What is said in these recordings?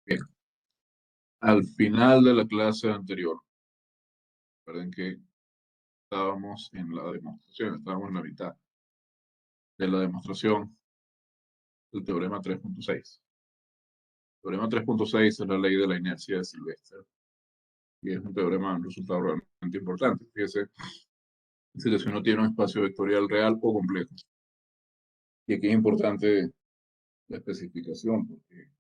Bien, al final de la clase anterior, recuerden que estábamos en la demostración, estábamos en la mitad de la demostración del teorema 3.6. El teorema 3.6 es la ley de la inercia de Sylvester y es un teorema, un resultado realmente importante. Fíjese, dice que si uno tiene un espacio vectorial real o complejo, y aquí es importante la especificación, porque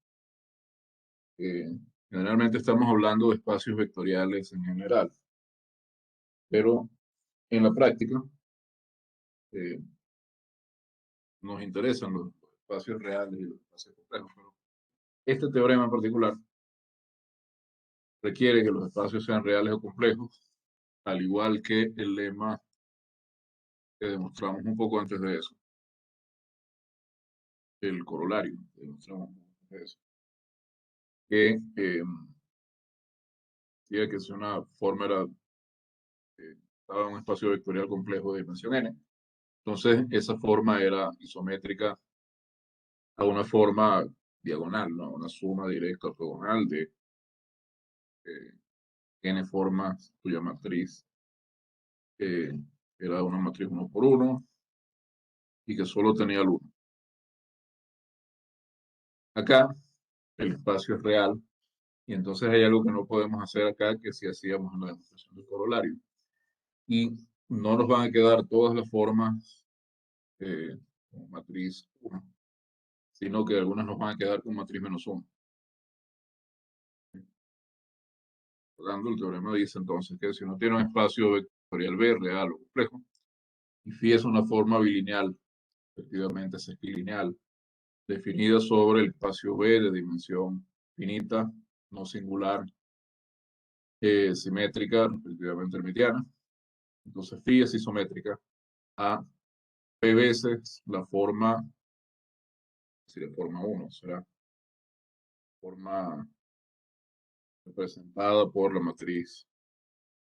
eh, generalmente estamos hablando de espacios vectoriales en general, pero en la práctica, eh, nos interesan los espacios reales y los espacios complejos. Pero este teorema en particular requiere que los espacios sean reales o complejos, al igual que el lema que demostramos un poco antes de eso, el corolario que demostramos antes de eso, que decía que si una forma estaba en un espacio vectorial complejo de dimensión n, entonces esa forma era isométrica a una forma diagonal, ¿no? Una suma directa ortogonal de eh, n formas cuya matriz eh, era una matriz 1 por 1 y que solo tenía el 1. Acá el espacio es real y entonces hay algo que no podemos hacer acá que si hacíamos en la demostración del corolario. Y no nos van a quedar todas las formas con matriz 1, sino que algunas nos van a quedar con matriz menos 1. Por lo tanto, el teorema dice entonces que si uno tiene un espacio vectorial B real o complejo, y phi es una forma bilineal, efectivamente es bilineal, definida sobre el espacio B de dimensión finita, no singular, simétrica, respectivamente hermitiana. Entonces, phi es isométrica a p veces la forma, si de forma 1, será forma representada por la matriz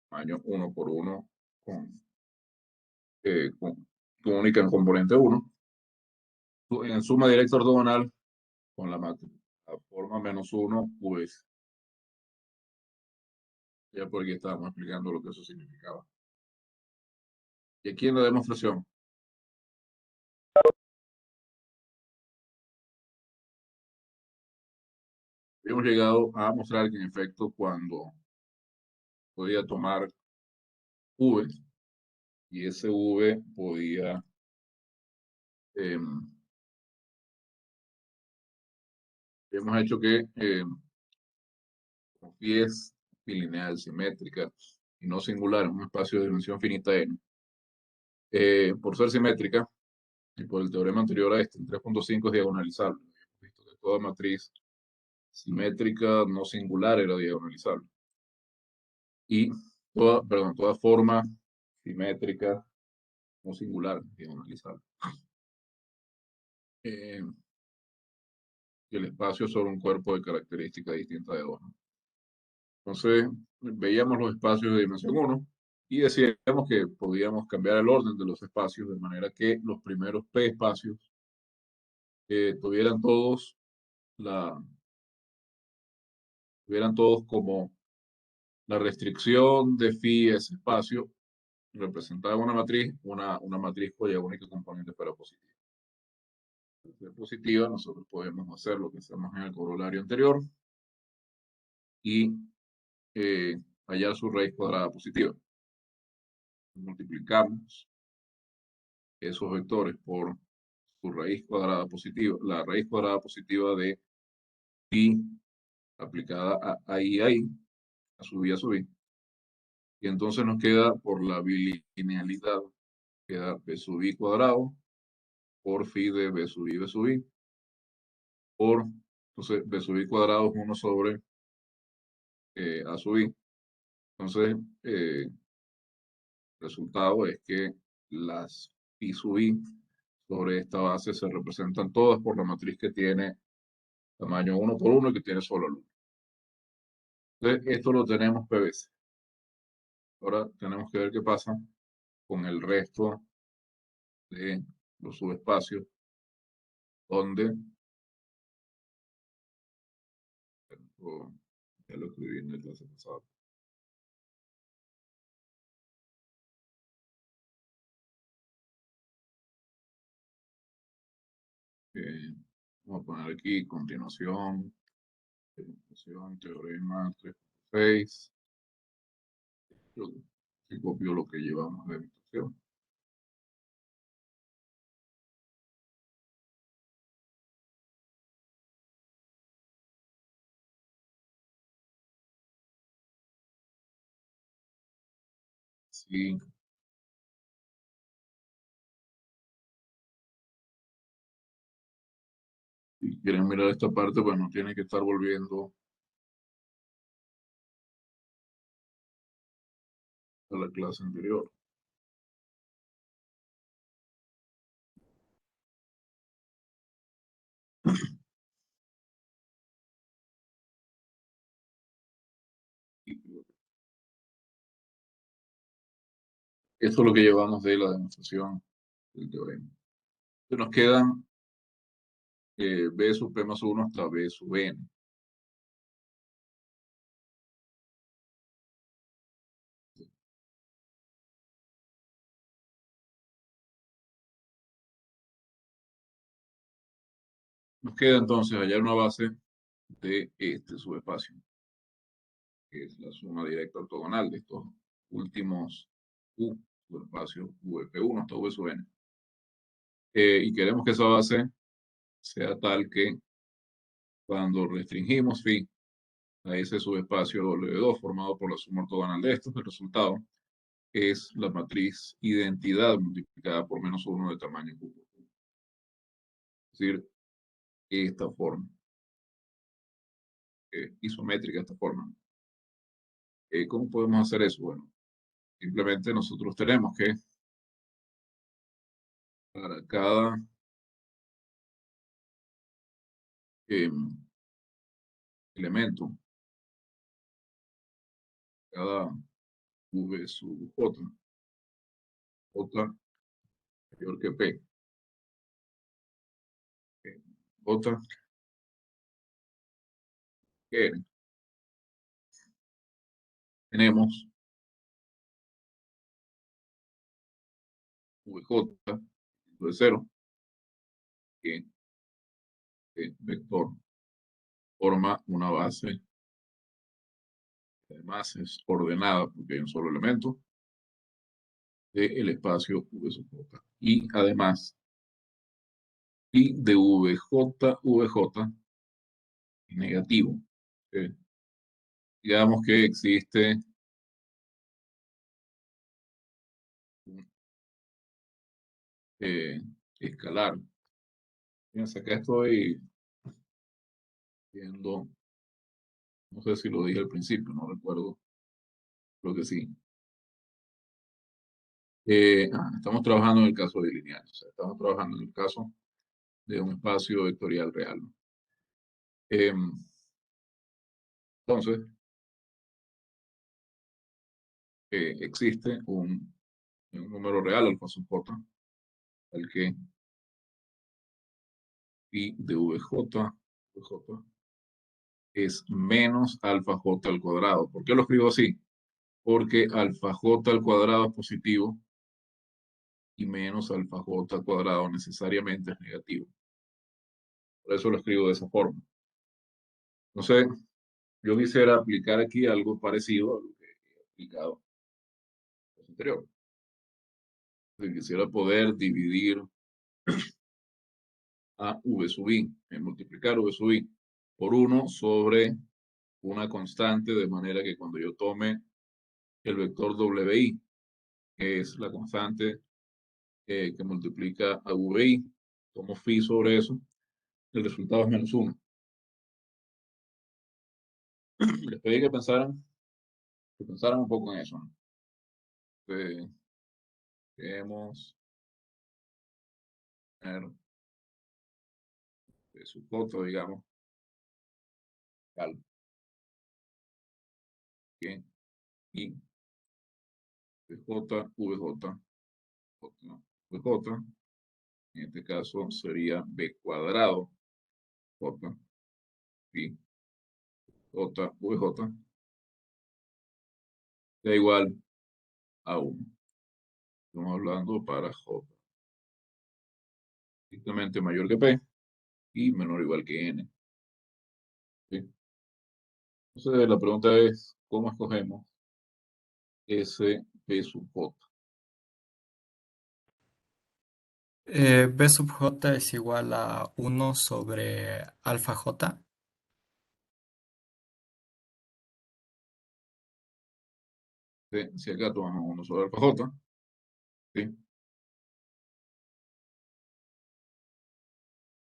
tamaño 1 por 1 con única en componente 1, en suma directa ortogonal con la forma menos 1, pues ya por aquí estábamos explicando lo que eso significaba. Y aquí en la demostración, hemos llegado a mostrar que en efecto cuando podía tomar V y ese V podía hemos hecho que como phi es bilineal, simétrica y no singular en un espacio de dimensión finita n, por ser simétrica y por el teorema anterior a este, el 3.5 es diagonalizable. Hemos visto que toda matriz simétrica no singular era diagonalizable. Y toda forma simétrica no singular diagonalizable. Y el espacio sobre un cuerpo de características distintas de 2, ¿no? Entonces, veíamos los espacios de dimensión 1 y decíamos que podíamos cambiar el orden de los espacios de manera que los primeros P espacios tuvieran todos como la restricción de phi ese espacio representaba una matriz cuya única componente fuera positiva. Si es positiva, nosotros podemos hacer lo que hacemos en el corolario anterior y hallar su raíz cuadrada positiva. Multiplicamos esos vectores por su raíz cuadrada positiva, la raíz cuadrada positiva de pi aplicada a i, a sub i, a sub i. Y entonces nos queda por la bilinealidad, queda b sub i cuadrado por phi de b sub i, entonces b sub i cuadrado es 1 sobre a sub i. Entonces, el resultado es que las phi sub i sobre esta base se representan todas por la matriz que tiene tamaño 1 por 1 y que tiene solo el 1. Entonces, esto lo tenemos P veces. Ahora tenemos que ver qué pasa con el resto de los subespacios donde Esto ya lo escribí en la clase pasada. Eh, Vamos a poner aquí continuación, demostración, teorema 3.6. Yo sí copio lo que llevamos de demostración. Sí, si quieren mirar esta parte, pues no tienen que estar volviendo a la clase anterior. Y esto es lo que llevamos de la demostración del teorema. Entonces nos quedan b sub p más 1 hasta b sub n. Nos queda entonces hallar una base de este subespacio, que es la suma directa ortogonal de estos últimos u subespacios vp1 hasta v sub n. Y queremos que esa base sea tal que cuando restringimos phi a ese subespacio W2 formado por la suma ortogonal de estos, el resultado es la matriz identidad multiplicada por menos 1 de tamaño Q. Es decir, esta forma, isométrica esta forma. ¿Cómo podemos hacer eso? Bueno, simplemente nosotros tenemos que, para cada eh, elemento, cada V sub J, J mayor que P, J que N, tenemos VJ de 0, que vector forma una base, además es ordenada porque hay un solo elemento del espacio V sub J. Y además, y de VJ negativo. Eh, digamos que existe un escalar. Fíjense que estoy viendo, no sé si lo dije al principio, no recuerdo, creo que sí. Estamos trabajando en el caso de lineal, o sea, estamos trabajando en el caso de un espacio vectorial real. Entonces, existe un número real, alfa sub j, al que pi de vj es menos alfa j al cuadrado. ¿Por qué lo escribo así? Porque alfa j al cuadrado es positivo y menos alfa j al cuadrado necesariamente es negativo. Por eso lo escribo de esa forma. Entonces, yo quisiera aplicar aquí algo parecido a lo que he aplicado en el anterior. Quisiera poder dividir a v sub i, multiplicar v sub i por 1 sobre una constante, de manera que cuando yo tome el vector wi, que es la constante que multiplica a vi, tomo phi sobre eso, el resultado es menos 1. Les pedí que pensaran un poco en eso, ¿no? Queremos tener su foto, digamos, tal, que y vj, vj, vj, en este caso sería b cuadrado, j, pi, J, VJ, da igual a 1. Estamos hablando para J, estrictamente mayor que P y menor o igual que N. ¿Sí? Entonces, la pregunta es, ¿cómo escogemos ese P sub J? B sub j es igual a 1 sobre alfa j. ¿Sí? Si acá tomamos 1 sobre alfa J, ¿sí?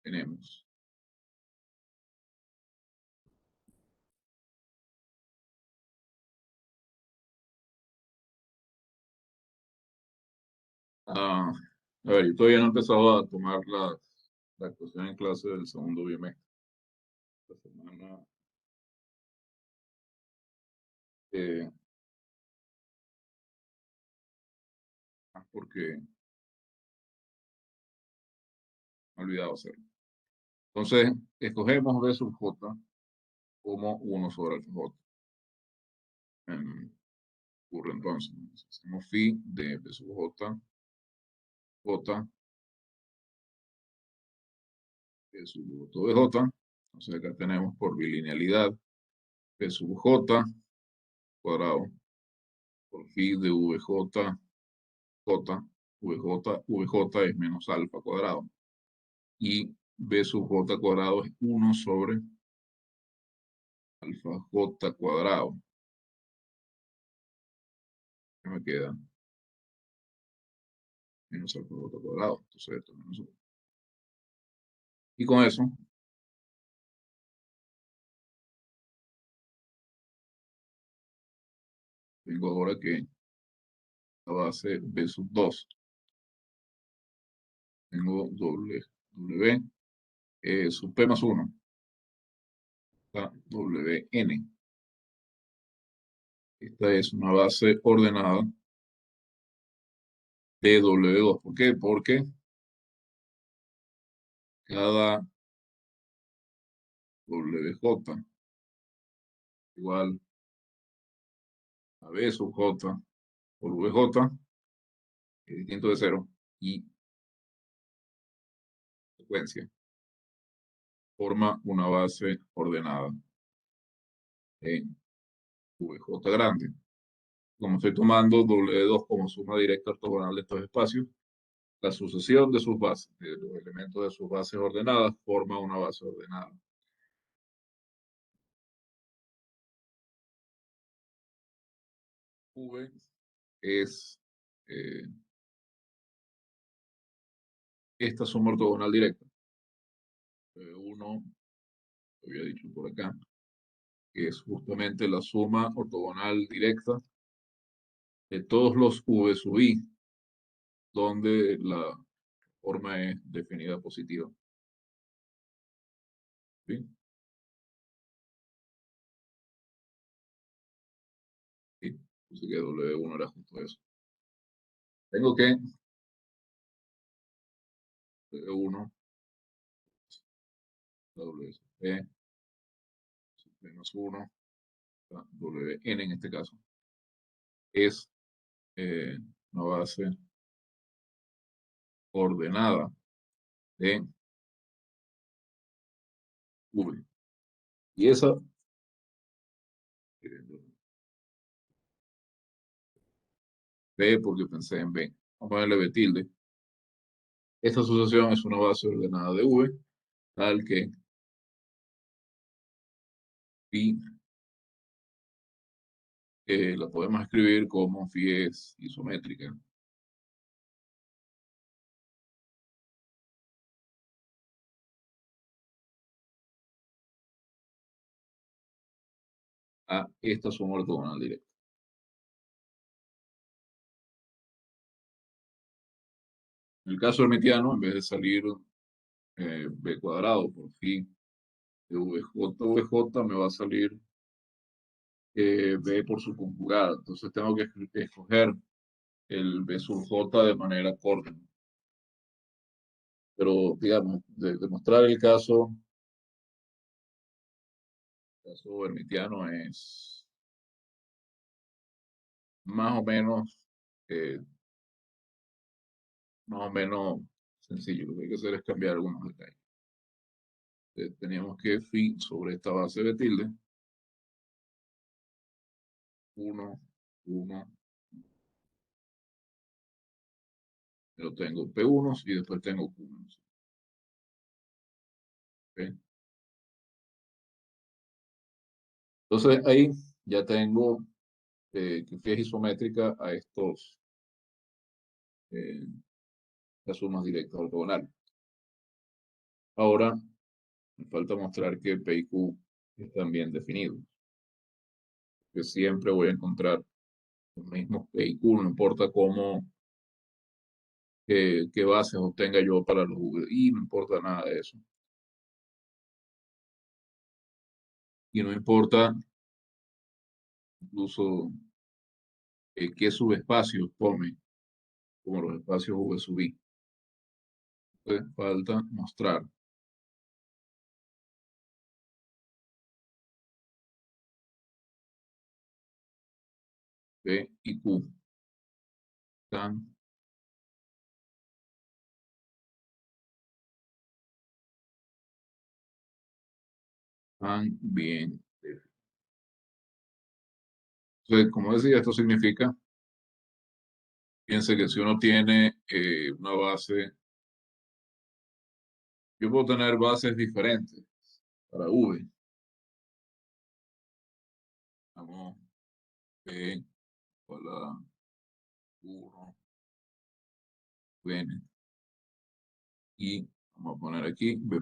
Tenemos ah, a ver, yo todavía no he empezado a tomar la actuación en clase del segundo bimestre. Esta semana, eh, porque me he olvidado hacerlo. Entonces, escogemos B sub J como 1 sobre alfa J. Ocurre entonces, hacemos phi de B sub J, J, B sub todo de J. Entonces acá tenemos por bilinealidad B sub J cuadrado por phi de VJ, J, VJ es menos alfa cuadrado. Y B sub J cuadrado es 1 sobre alfa J cuadrado. ¿Qué me queda? Menos alfa J cuadrado. Entonces esto es menos 1. Y con eso tengo ahora que la base B sub 2. Tengo W sub P más 1. WN. Esta es una base ordenada de W2. ¿Por qué? Porque cada WJ igual a B sub J por VJ es distinto de cero y secuencia forma una base ordenada en VJ grande. Como estoy tomando W2 como suma directa ortogonal de estos espacios, la sucesión de sus bases, de los elementos de sus bases ordenadas, forma una base ordenada. V es eh, esta suma ortogonal directa. Uno, lo había dicho por acá, que es justamente la suma ortogonal directa de todos los V sub I, donde la forma es definida positiva. ¿Sí? Sí. Así que W1 era justo eso. Tengo que W1, W sub P, sub menos 1, WN en este caso, es eh, una base ordenada de V. Y esa, B porque pensé en B. Vamos a ponerle B tilde. Esta asociación es una base ordenada de V, tal que phi la podemos escribir como phi es isométrica a esta suma ortogonal directa. En el caso hermitiano, en vez de salir B cuadrado por phi de VJ me va a salir B por su conjugada. Entonces tengo que escoger el B sub J de manera corta. Pero, digamos, demostrar el caso El caso hermitiano es más o menos, eh, más o menos sencillo. Lo que hay que hacer es cambiar algunos detalles. Teníamos que phi sobre esta base de tilde, 1, 1, yo tengo P1 y después tengo Q1. ¿Ok? Entonces ahí ya tengo que phi es isométrica a eh, las sumas directas ortogonales. Ahora me falta mostrar que P y Q están bien definidos, que siempre voy a encontrar los mismos P y Q, no importa cómo, qué bases obtenga yo para los V, y no importa nada de eso. Y no importa incluso qué subespacios tome, como los espacios V sub I. Entonces, falta mostrar P y Q están tan bien definidos. Entonces, como decía, esto significa, piense que si uno tiene una base, yo puedo tener bases diferentes para V. Vamos, P igual a 1, N, y vamos a poner aquí B',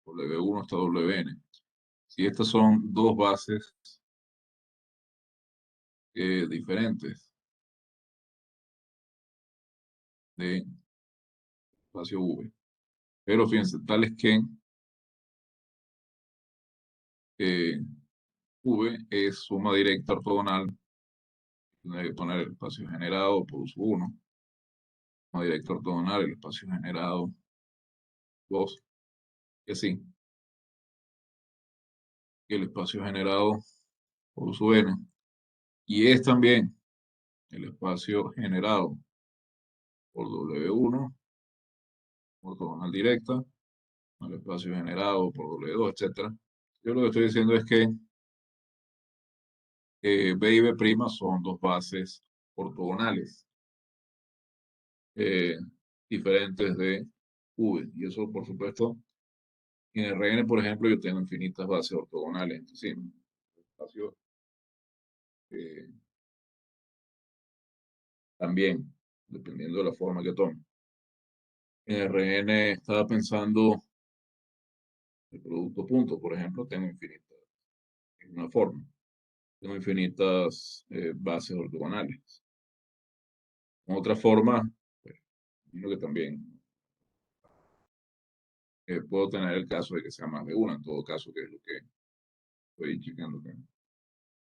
W1 hasta WN. Si estas son dos bases diferentes de espacio V, pero fíjense, tales que eh, V es suma directa ortogonal, tendré que poner el espacio generado por uso 1, suma directa ortogonal, el espacio generado 2, y así, y el espacio generado por uso N, y es también el espacio generado por W1, ortogonal directa, el espacio generado por W2, etcétera. Yo lo que estoy diciendo es que B y B' son dos bases ortogonales eh, diferentes de V. Y eso, por supuesto, en Rn, por ejemplo, yo tengo infinitas bases ortogonales. Sí, espacio, eh, también, dependiendo de la forma que tome. En Rn estaba pensando el producto punto, por ejemplo, tengo infinitas, en una forma. Tengo infinitas bases ortogonales. En otra forma, pues, imagino que también puedo tener el caso de que sea más de una, en todo caso, que es lo que estoy checando acá.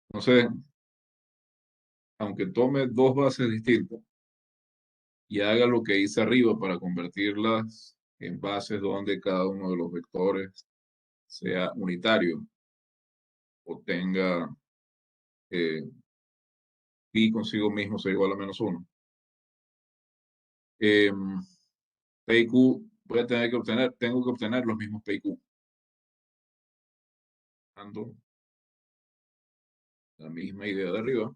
Entonces, aunque tome dos bases distintas y haga lo que hice arriba para convertirlas en bases donde cada uno de los vectores sea unitario o tenga pi consigo mismo sea igual a -1. P y Q voy a tener que obtener, tengo que obtener los mismos P y Q. Dando la misma idea de arriba,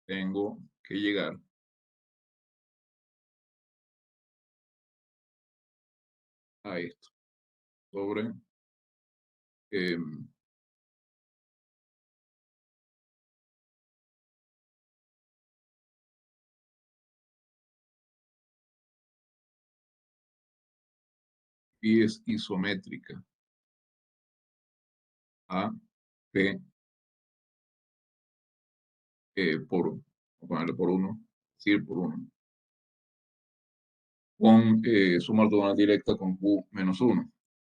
tengo que llegar a esto sobre eh, y es isométrica a P vamos a ponerle por 1, decir por 1, con suma ortogonal directa con Q-1,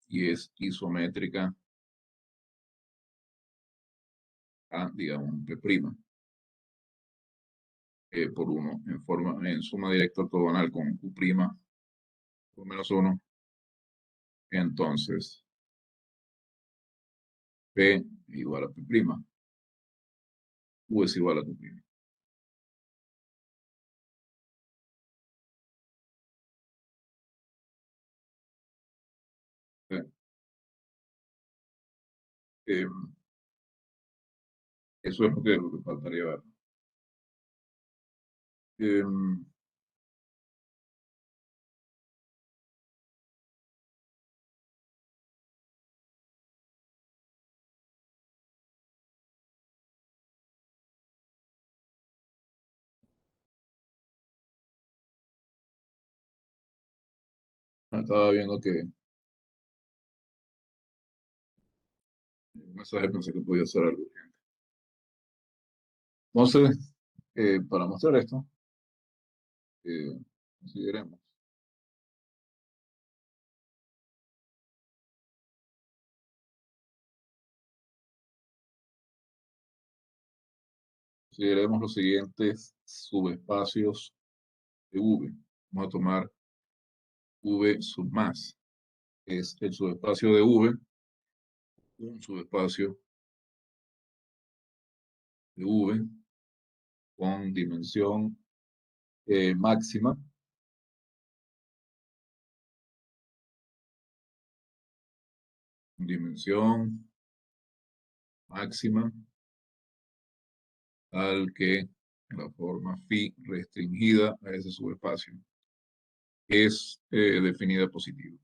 y es isométrica a, digamos, P'. por uno en suma directa ortogonal con U' por menos uno. Entonces, P igual a P', U es igual a Q'. ¿Sí? Eh, Eso es lo que faltaría ver. Eh, Estaba viendo que un mensaje pensé que podía ser algo urgente. Entonces, para mostrar esto, eh, consideremos, consideremos los siguientes subespacios de V. Vamos a tomar V sub más. Es el subespacio de V, un subespacio de V con dimensión máxima, dimensión máxima, al que la forma phi restringida a ese subespacio es definida positiva.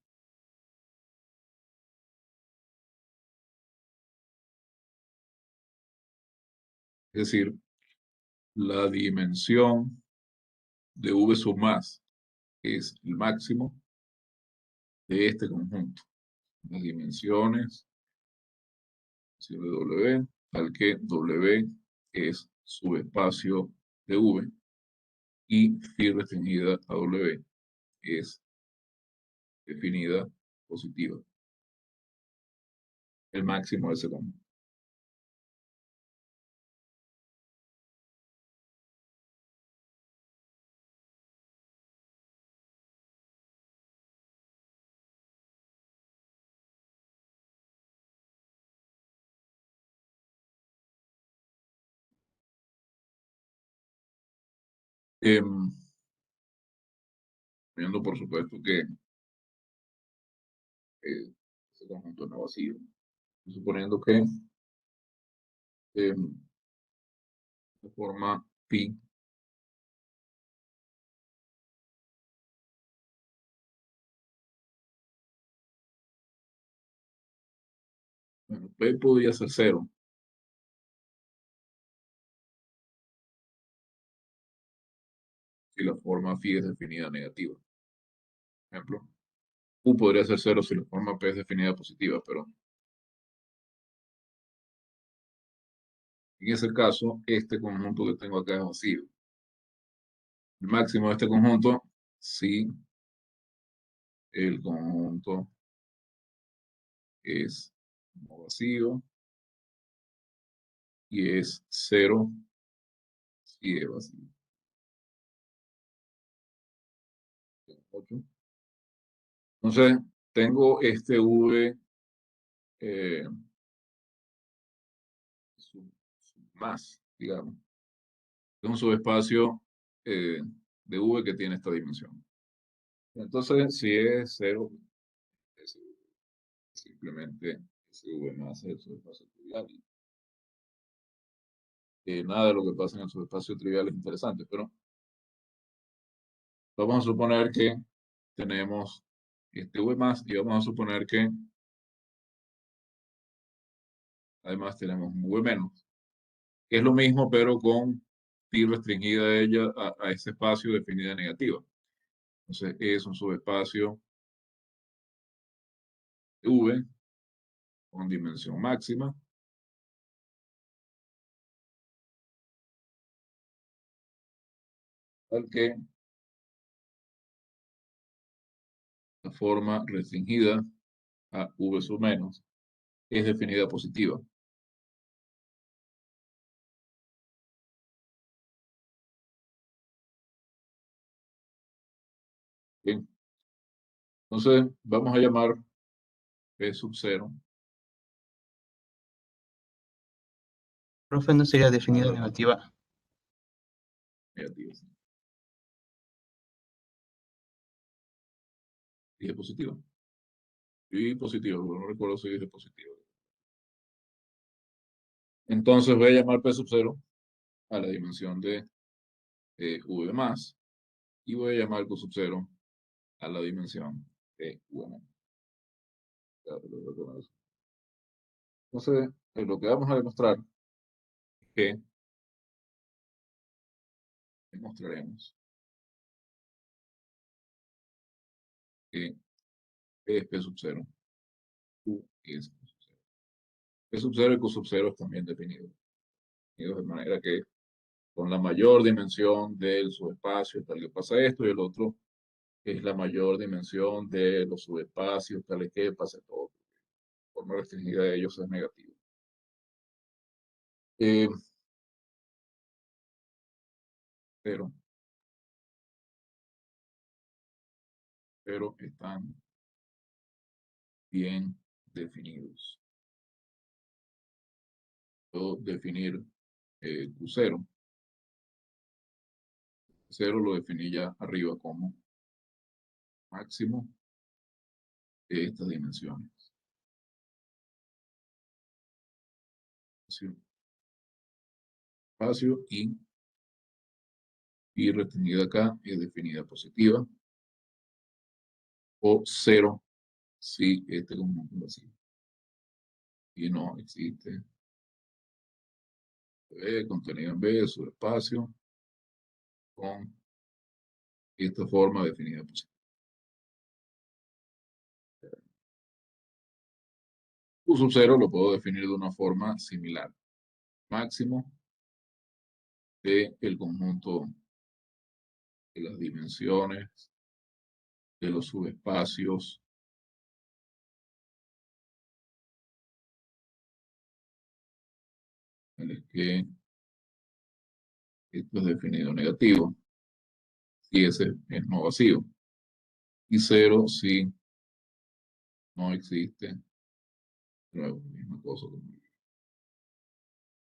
Es decir, la dimensión de V sub más es el máximo de este conjunto. Las dimensiones de W, tal que W es subespacio de V y phi restringida a W es definida positiva, el máximo de ese conjunto. Em, Viendo por supuesto que ese conjunto no es vacío, suponiendo que la forma phi, bueno, P podría ser cero si la forma phi es definida negativa. Por ejemplo, U podría ser cero si la forma P es definida positiva, pero en ese caso, este conjunto que tengo acá es vacío. El máximo de este conjunto, si el conjunto es no vacío y es cero si es vacío. 8. Entonces, tengo este V eh, más, digamos. Es un subespacio de V que tiene esta dimensión. Entonces, si es cero, es simplemente ese V más es el subespacio trivial. Nada de lo que pasa en el subespacio trivial es interesante, pero vamos a suponer que tenemos este V más y vamos a suponer que además tenemos un V menos, que es lo mismo, pero con pi restringida a ella a ese espacio definida negativa. Entonces es un subespacio de V con dimensión máxima, al que la forma restringida a V sub menos es definida positiva. Bien, entonces vamos a llamar P sub 0 Profe, ¿no sería a definida la negativa? negativa. ¿Sí? Y es positiva. Y positiva, no recuerdo si dije positiva. Entonces voy a llamar P sub 0 a la dimensión de V más y voy a llamar Q sub 0 a la dimensión de V menos. Entonces, lo que vamos a demostrar es que demostraremos que P es P sub 0, Q es Q sub 0. P sub 0 y Q sub 0 están bien definidos. De manera que con la mayor dimensión del subespacio tal que pasa esto y el otro es la mayor dimensión de los subespacios tales que pasa todo. La forma restringida de ellos es negativa. Eh, pero, pero están bien definidos. Puedo definir Q0. 0 lo definí ya arriba como máximo de estas dimensiones. Espacio y restringida acá es definida positiva o 0 si este conjunto es vacío. Y no existe B, contenido en B, subespacio, con esta forma definida positiva. Q sub 0 lo puedo definir de una forma similar. Máximo de el conjunto de las dimensiones de los subespacios en el que esto es definido negativo, si ese es no vacío, y 0 si no existe, nuevo, misma cosa como el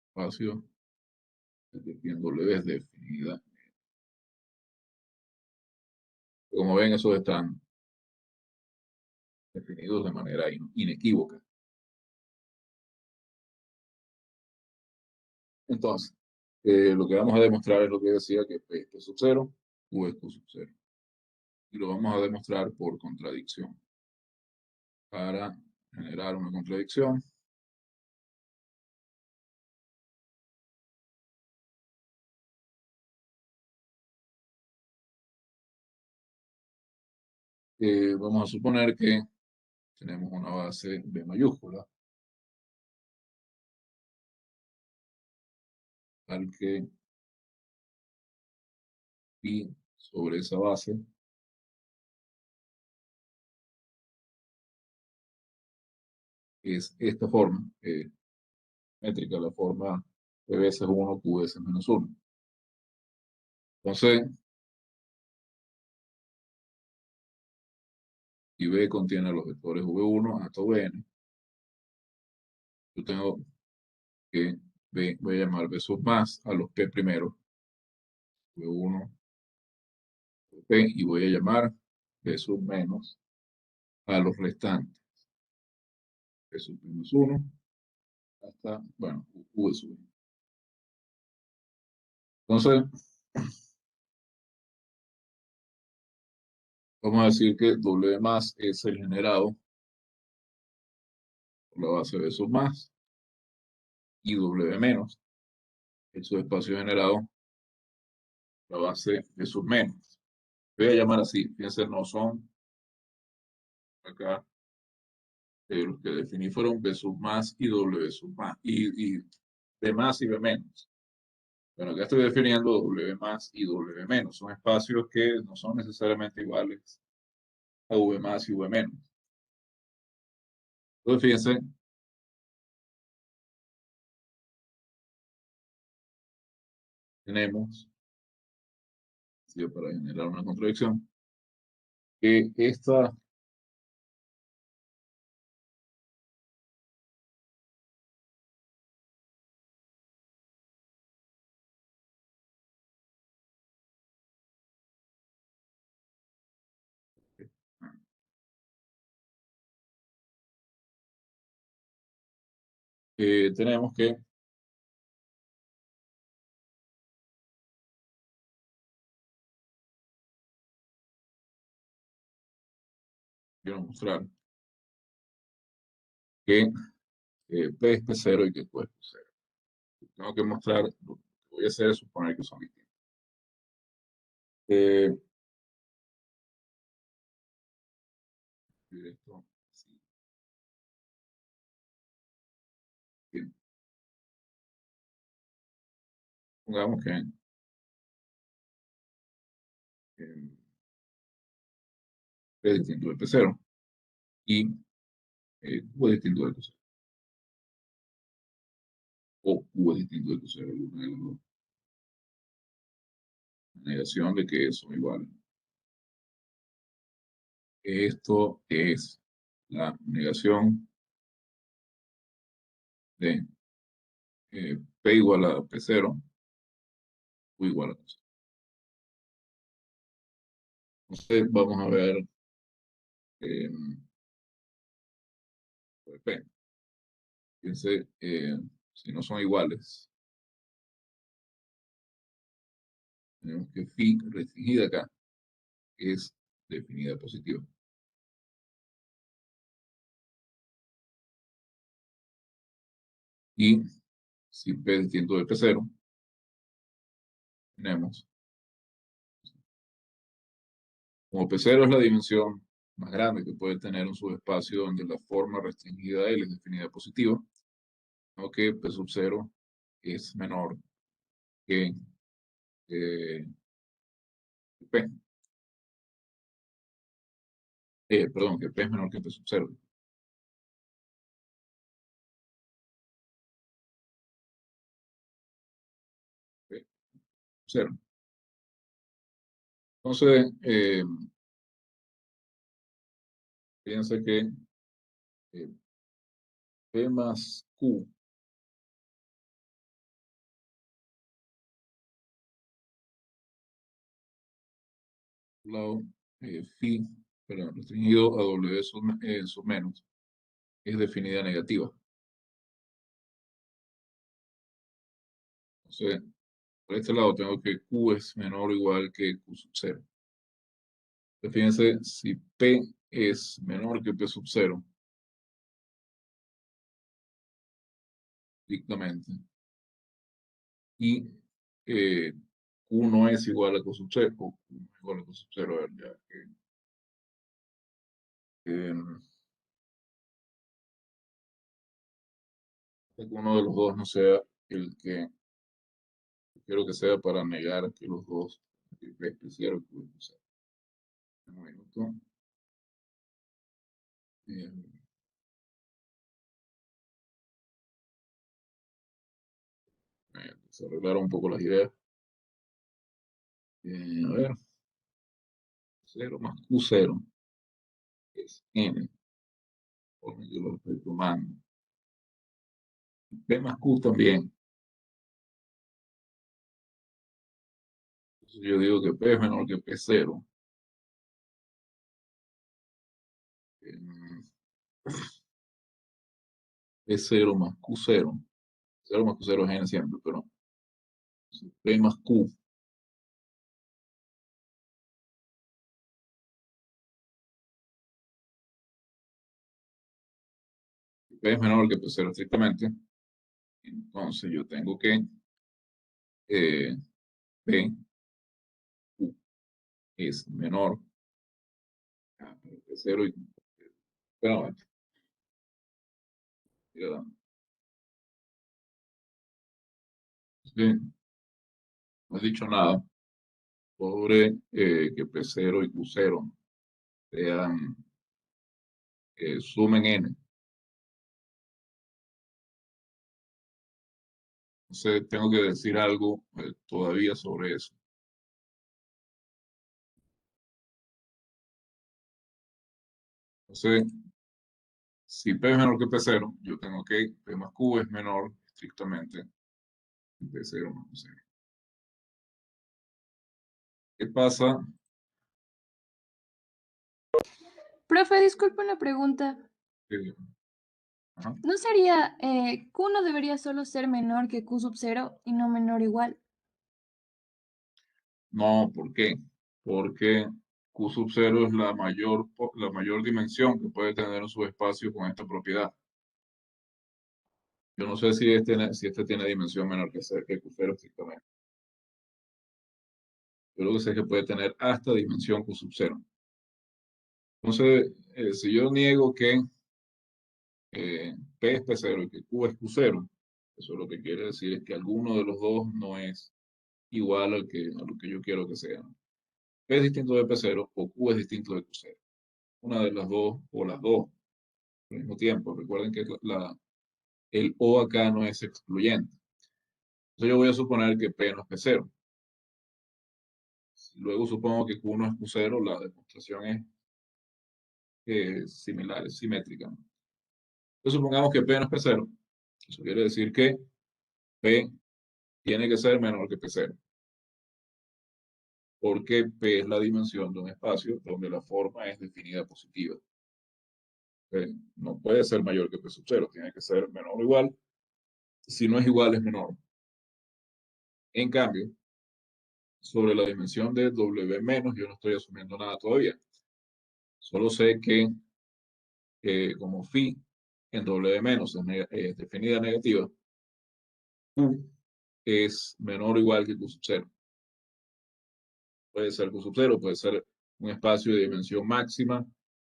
espacio, el W es definida. Como ven, esos están definidos de manera inequívoca. Entonces, lo que vamos a demostrar es lo que decía que P es P sub 0, Q es Q sub 0. Y lo vamos a demostrar por contradicción. Para generar una contradicción, vamos a suponer que tenemos una base B mayúscula, tal que pi sobre esa base es esta forma, métrica, la forma PB es 1, QS menos 1. Entonces, si B contiene los vectores V1 hasta Vn, yo tengo que B, voy a llamar B sub más a los P primeros, V1, P, y voy a llamar B sub menos a los restantes, P sub menos 1 hasta, bueno, V sub 1. Entonces, vamos a decir que W más es el generado por la base B sub más y W menos el subespacio generado por la base B sub menos. Voy a llamar así, fíjense, no son acá, los que definí fueron B sub más y W sub más, y B más y B menos. Bueno, acá estoy definiendo W más y W menos, son espacios que no son necesariamente iguales a V más y V menos. Entonces, fíjense, tenemos, para generar una contradicción, que esta tenemos que quiero mostrar que P es P0 y que Q es Q0. Tengo que mostrar, lo que voy a hacer es suponer que son distintos. Eh, esto, así. Bien. Pongamos que P es distinto de P0 y Q es distinto de Q0. O Q es distinto de Q0, alguna de las dos. La negación de que son iguales. Esto es la negación de P igual a P0, Q igual a Q0. Entonces vamos a ver eh, P. Fíjense, si no son iguales, tenemos que phi restringida acá es definida positiva. Y si P es distinto de P0, tenemos, como P0 es la dimensión más grande que puede tener un subespacio donde la forma restringida L es definida positiva, aunque P sub 0 es menor que eh, P. Perdón, que P es menor que P sub 0. P sub 0. Entonces, fíjense que eh, P más Q lado phi, perdón, restringido a W sub menos, es definida negativa. Entonces, por este lado tengo que Q es menor o igual que Q sub 0. Entonces, fíjense, si P es menor que P sub 0, estrictamente, y Q no es igual a Q sub 0, o Q no es igual a Q sub 0, a ver, ya que uno de los dos no sea el que quiero que sea para negar que los dos P es P0 y Q es Q0. Un minuto. Eh, se arreglaron un poco las ideas. A ver, 0 más Q0 es N, porque yo lo estoy tomando. P más Q también. Entonces yo digo que P es menor que P0. P0 más Q0. 0 más Q0 es N siempre, pero P más Q. P es menor que P0 estrictamente. Entonces yo tengo que eh, P Q es menor a P0 y pero, ya, no he dicho nada sobre que P0 y Q0 sean sumen N. Entonces tengo que decir algo todavía sobre eso. Entonces, si P es menor que P0, yo tengo que P más Q es menor estrictamente que P0 más Q0. ¿Qué pasa? Profe, disculpe una pregunta. Eh, ajá. ¿No sería, Q no debería solo ser menor que Q sub 0 y no menor o igual? No, ¿por qué? Porque Q sub 0 es la mayor dimensión que puede tener un subespacio con esta propiedad. Yo no sé si este tiene dimensión menor que Q0 estrictamente. Yo lo que sé es que puede tener hasta dimensión Q sub 0. Entonces, si yo niego que P es P0 y que Q es Q0, eso lo que quiere decir es que alguno de los dos no es igual a lo que yo quiero que sea. P es distinto de P0 o Q es distinto de Q0. Una de las dos o las dos al mismo tiempo. Recuerden que el O acá no es excluyente. Entonces yo voy a suponer que P no es P0. Luego supongo que Q no es Q0, la demostración es similar, es simétrica, ¿no? Entonces supongamos que P no es P0. Eso quiere decir que P tiene que ser menor que P0. Porque P es la dimensión de un espacio donde la forma es definida positiva. No puede ser mayor que P sub 0, tiene que ser menor o igual. Si no es igual, es menor. En cambio, sobre la dimensión de W menos, yo no estoy asumiendo nada todavía. Solo sé que como phi en W menos es definida negativa, Q es menor o igual que Q sub 0. Puede ser Q sub 0, puede ser un espacio de dimensión máxima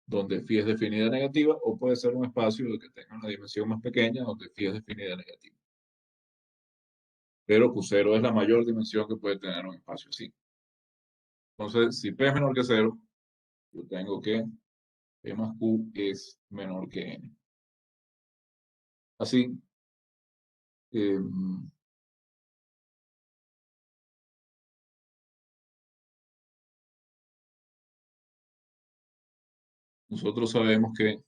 donde phi es definida negativa, o puede ser un espacio que tenga una dimensión más pequeña donde phi es definida negativa. Pero Q0 es la mayor dimensión que puede tener un espacio así. Entonces, si P es menor que 0, yo tengo que P más Q es menor que N. Así, nosotros sabemos que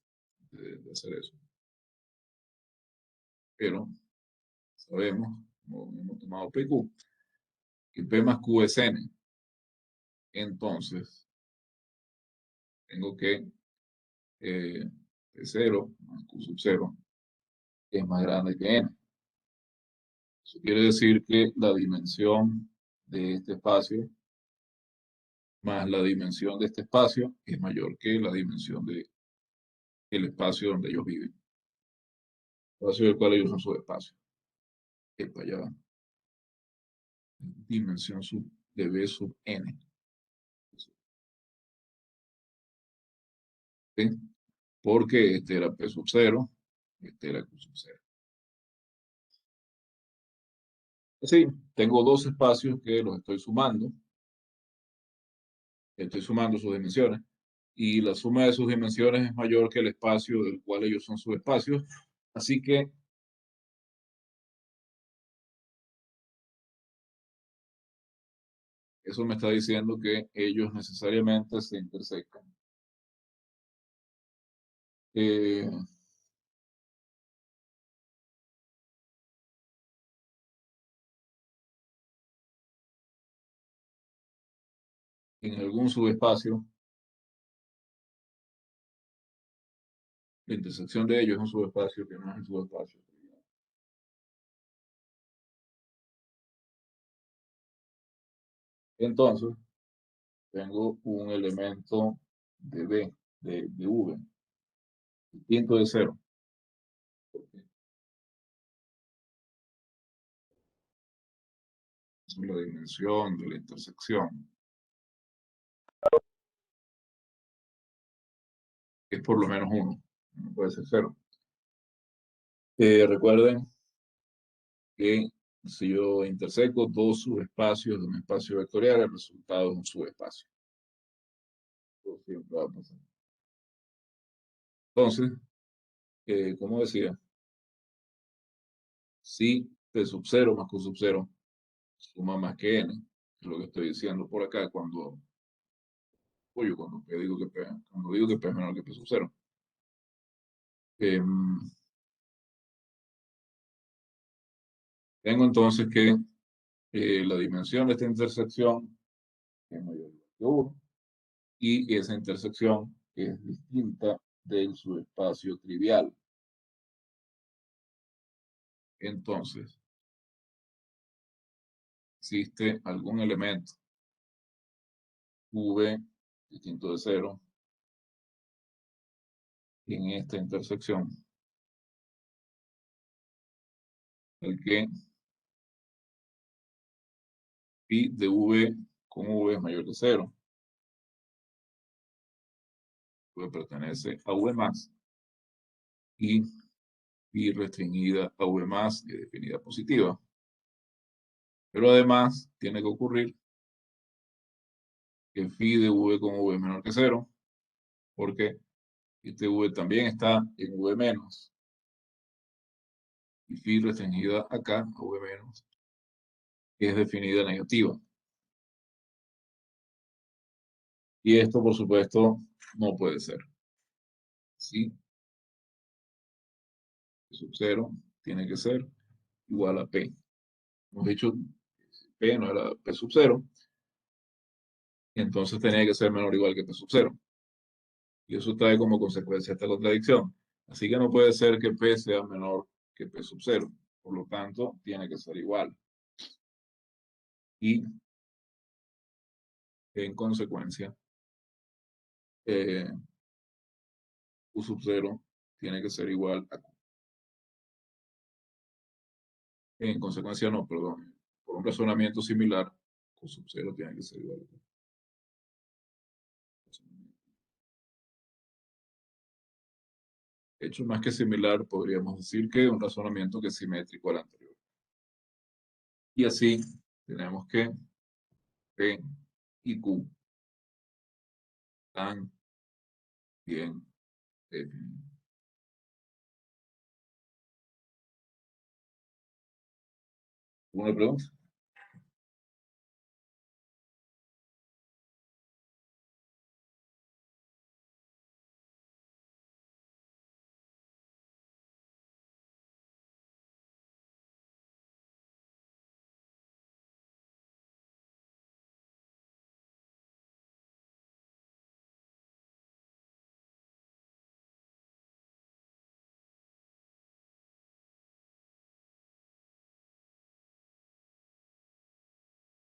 de hacer eso, pero sabemos, como hemos tomado PQ, que P más Q es N. Entonces, tengo que P0 más Q sub 0 es más grande que N. Eso quiere decir que la dimensión de este espacio más la dimensión de este espacio es mayor que la dimensión del espacio donde ellos viven. El espacio del cual ellos son subespacio. Esto allá, dimensión de B sub N. ¿Sí? Porque este era P sub 0, este era Q sub 0. Así, tengo dos espacios que los estoy sumando sus dimensiones, y la suma de sus dimensiones es mayor que el espacio del cual ellos son subespacios, así que eso me está diciendo que ellos necesariamente se intersecan. Eh, en algún subespacio, la intersección de ellos es un subespacio que no es el subespacio. Entonces, tengo un elemento de B, de V, distinto de 0. Es la dimensión de la intersección. Es por lo menos 1, no puede ser 0. Recuerden que si yo interseco dos subespacios de un espacio vectorial, el resultado es un subespacio. Eso siempre va a pasar. Entonces, como decía, si P sub 0 más Q sub 0 suma más que N, es lo que estoy diciendo por acá cuando P digo que P es menor que P sub 0. Tengo entonces que la dimensión de esta intersección es mayor que 1 y esa intersección es distinta del subespacio trivial. Entonces, existe algún elemento V distinto de 0 en esta intersección, el que phi de V con V es mayor que 0. V pertenece a V más y phi restringida a V más es definida positiva. Pero además tiene que ocurrir que phi de V con V es menor que 0, porque este V también está en V menos. Y phi restringida acá a V menos es definida negativa. Y esto, por supuesto, no puede ser. ¿Sí? P sub 0 tiene que ser igual a P. Hemos dicho que P no era P sub 0. Entonces tenía que ser menor o igual que P sub 0. Y eso trae como consecuencia esta contradicción. Así que no puede ser que P sea menor que P sub 0. Por lo tanto, tiene que ser igual. Y en consecuencia, Q sub 0 tiene que ser igual a Q. En consecuencia, no, perdón. Por un razonamiento similar, Q sub 0 tiene que ser igual a Q. De hecho, más que similar, podríamos decir que un razonamiento que es simétrico al anterior. Y así tenemos que P y Q están bien definidos. ¿Alguna pregunta?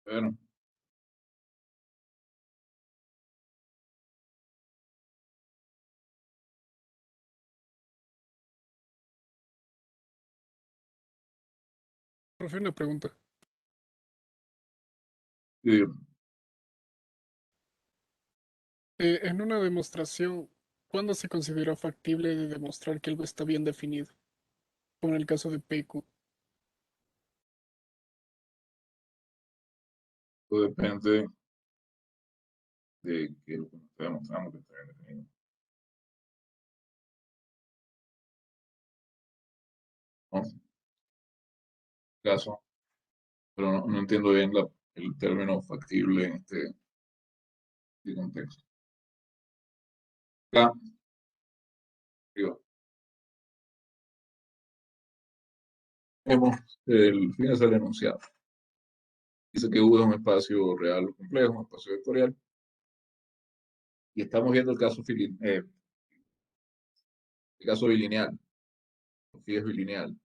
Bueno, Profe, una pregunta. y En una demostración, ¿cuándo se considera factible de demostrar que algo está bien definido? Como en el caso de PQ. todo depende de que lo que nos está demostrando que está bien definido. ¿No? Caso, pero no entiendo bien el término factible en este contexto. Acá, digo, vemos el fin es el enunciado. Dice que U es un espacio real o complejo, un espacio vectorial. Y estamos viendo el caso bilineal. Phi es bilineal.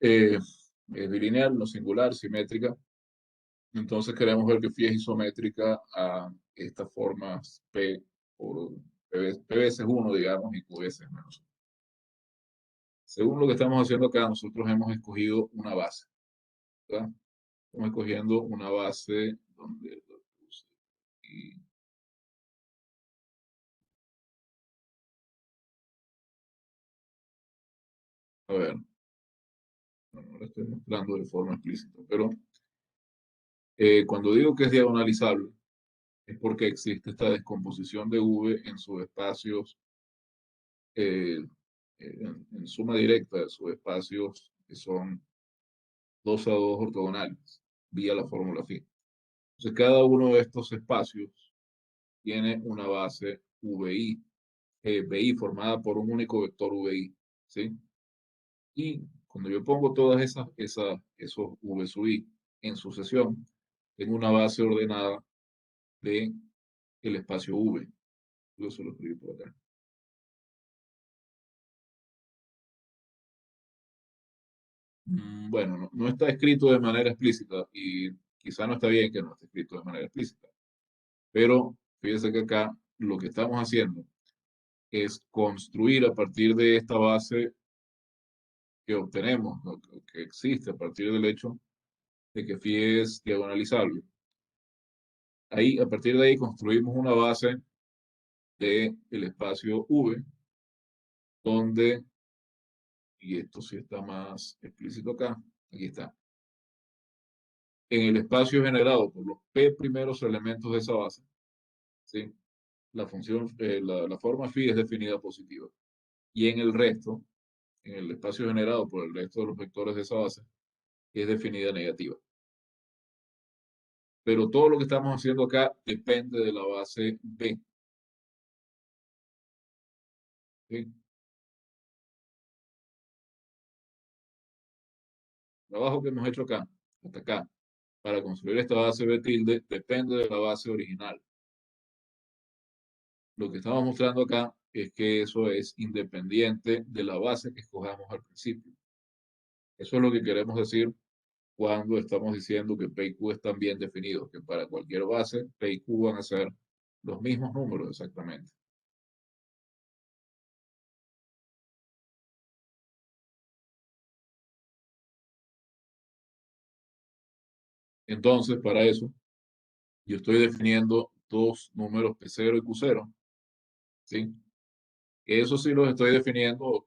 Es bilineal, no singular, simétrica. Entonces queremos ver que phi es isométrica a estas formas P por P veces 1, digamos, y Q veces menos 1. Según lo que estamos haciendo acá, nosotros hemos escogido una base, ¿verdad? Estamos escogiendo una base donde y, a ver, no lo estoy mostrando de forma explícita, pero cuando digo que es diagonalizable, es porque existe esta descomposición de V en subespacios, en suma directa de subespacios que son 2 a 2 ortogonales, vía la fórmula phi. Entonces, cada uno de estos espacios tiene una base VI. VI formada por un único vector VI, ¿sí? Y cuando yo pongo todas esos V sub I en sucesión, tengo una base ordenada de el espacio V. Yo se lo escribí por acá. Bueno, no está escrito de manera explícita y quizá no está bien que no esté escrito de manera explícita, pero fíjense que acá lo que estamos haciendo es construir a partir de esta base que obtenemos, ¿no? Que existe a partir del hecho de que phi es diagonalizable. Ahí, a partir de ahí, construimos una base del espacio V, donde, y esto sí está más explícito acá, aquí está. En el espacio generado por los P primeros elementos de esa base, ¿sí? La función, la forma phi es definida positiva. Y en el resto, en el espacio generado por el resto de los vectores de esa base, es definida negativa. Pero todo lo que estamos haciendo acá depende de la base B. ¿Sí? El trabajo que hemos hecho acá, hasta acá, para construir esta base B tilde, depende de la base original. Lo que estamos mostrando acá es que eso es independiente de la base que escojamos al principio. Eso es lo que queremos decir cuando estamos diciendo que P y Q están bien definidos, que para cualquier base, P y Q van a ser los mismos números exactamente. Entonces, para eso, yo estoy definiendo dos números P0 y Q0, ¿sí? Eso sí los estoy definiendo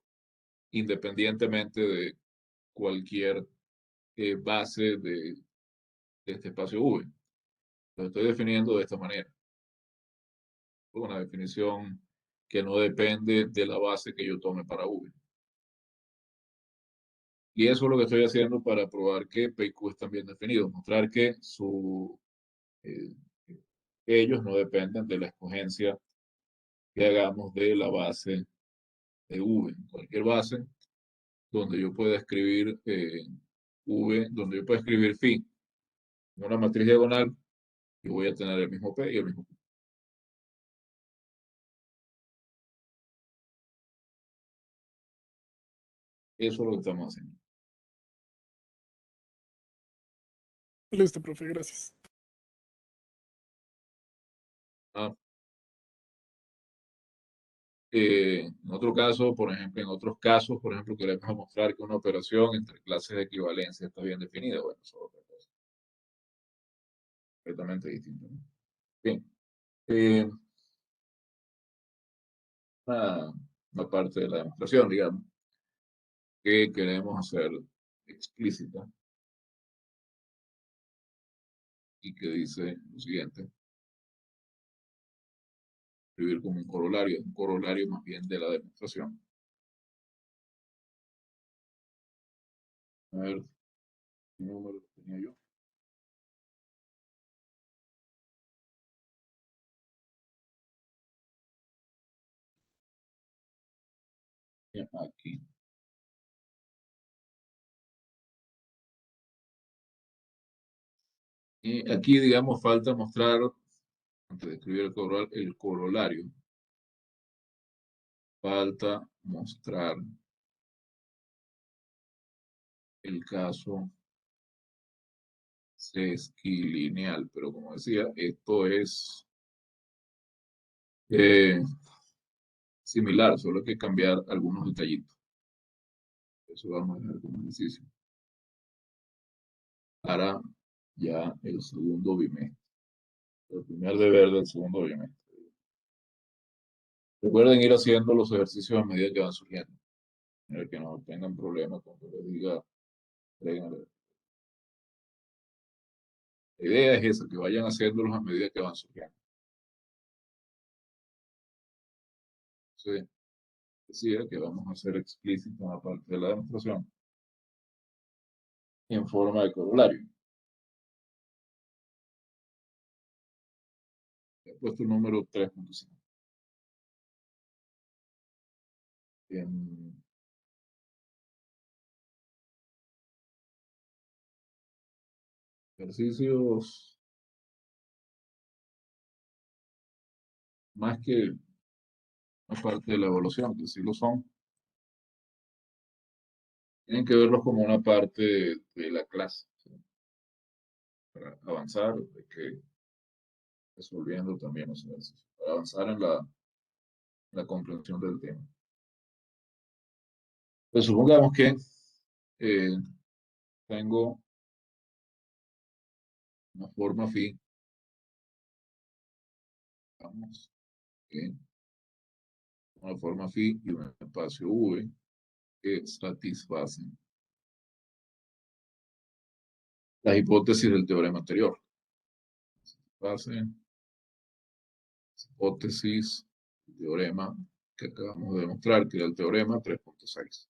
independientemente de cualquier base de este espacio V. Lo estoy definiendo de esta manera. Una definición que no depende de la base que yo tome para V. Y eso es lo que estoy haciendo para probar que P y Q están bien definidos. Mostrar que eh, ellos no dependen de la escogencia que hagamos de la base de V. Cualquier base donde yo pueda escribir V, donde yo pueda escribir phi en una matriz diagonal, yo voy a tener el mismo P y el mismo Q. Eso es lo que estamos haciendo. Listo, profe, gracias. Ah, en otro caso, por ejemplo, en otros casos, por ejemplo, queremos demostrar que una operación entre clases de equivalencia está bien definida. Bueno, eso es otra cosa completamente distinta, ¿no? Bien. Eh, una, una parte de la demostración, digamos, que queremos hacer explícita y que dice lo siguiente: escribir como un corolario más bien de la demostración. A ver, ¿qué número tenía yo? Bien, aquí. Y aquí, digamos, falta mostrar, antes de escribir el corolario, falta mostrar el caso sesquilineal, pero como decía, esto es eh, similar, solo hay que cambiar algunos detallitos. Eso vamos a dejar como ejercicio para ya el segundo bimestre, el primer deber del segundo bimestre. Recuerden ir haciendo los ejercicios a medida que van surgiendo, para que no tengan problemas cuando les diga, tráiganle. La idea es esa, que vayan haciéndolos a medida que van surgiendo. Entonces, decía que vamos a hacer explícita una parte de la demostración en forma de corolario. He puesto el número 3.5. en ejercicios más que una parte de la evaluación, que sí lo son, tienen que verlos como una parte de la clase, ¿sí? Para avanzar, hay que resolviendo también los ejercicios, para avanzar en la comprensión del tema. Pues supongamos que eh, tengo una forma phi, vamos, una forma phi y un espacio v que satisfacen las hipótesis del teorema anterior. Satisfacen las hipótesis del teorema que acabamos de demostrar, que era el teorema 3.6.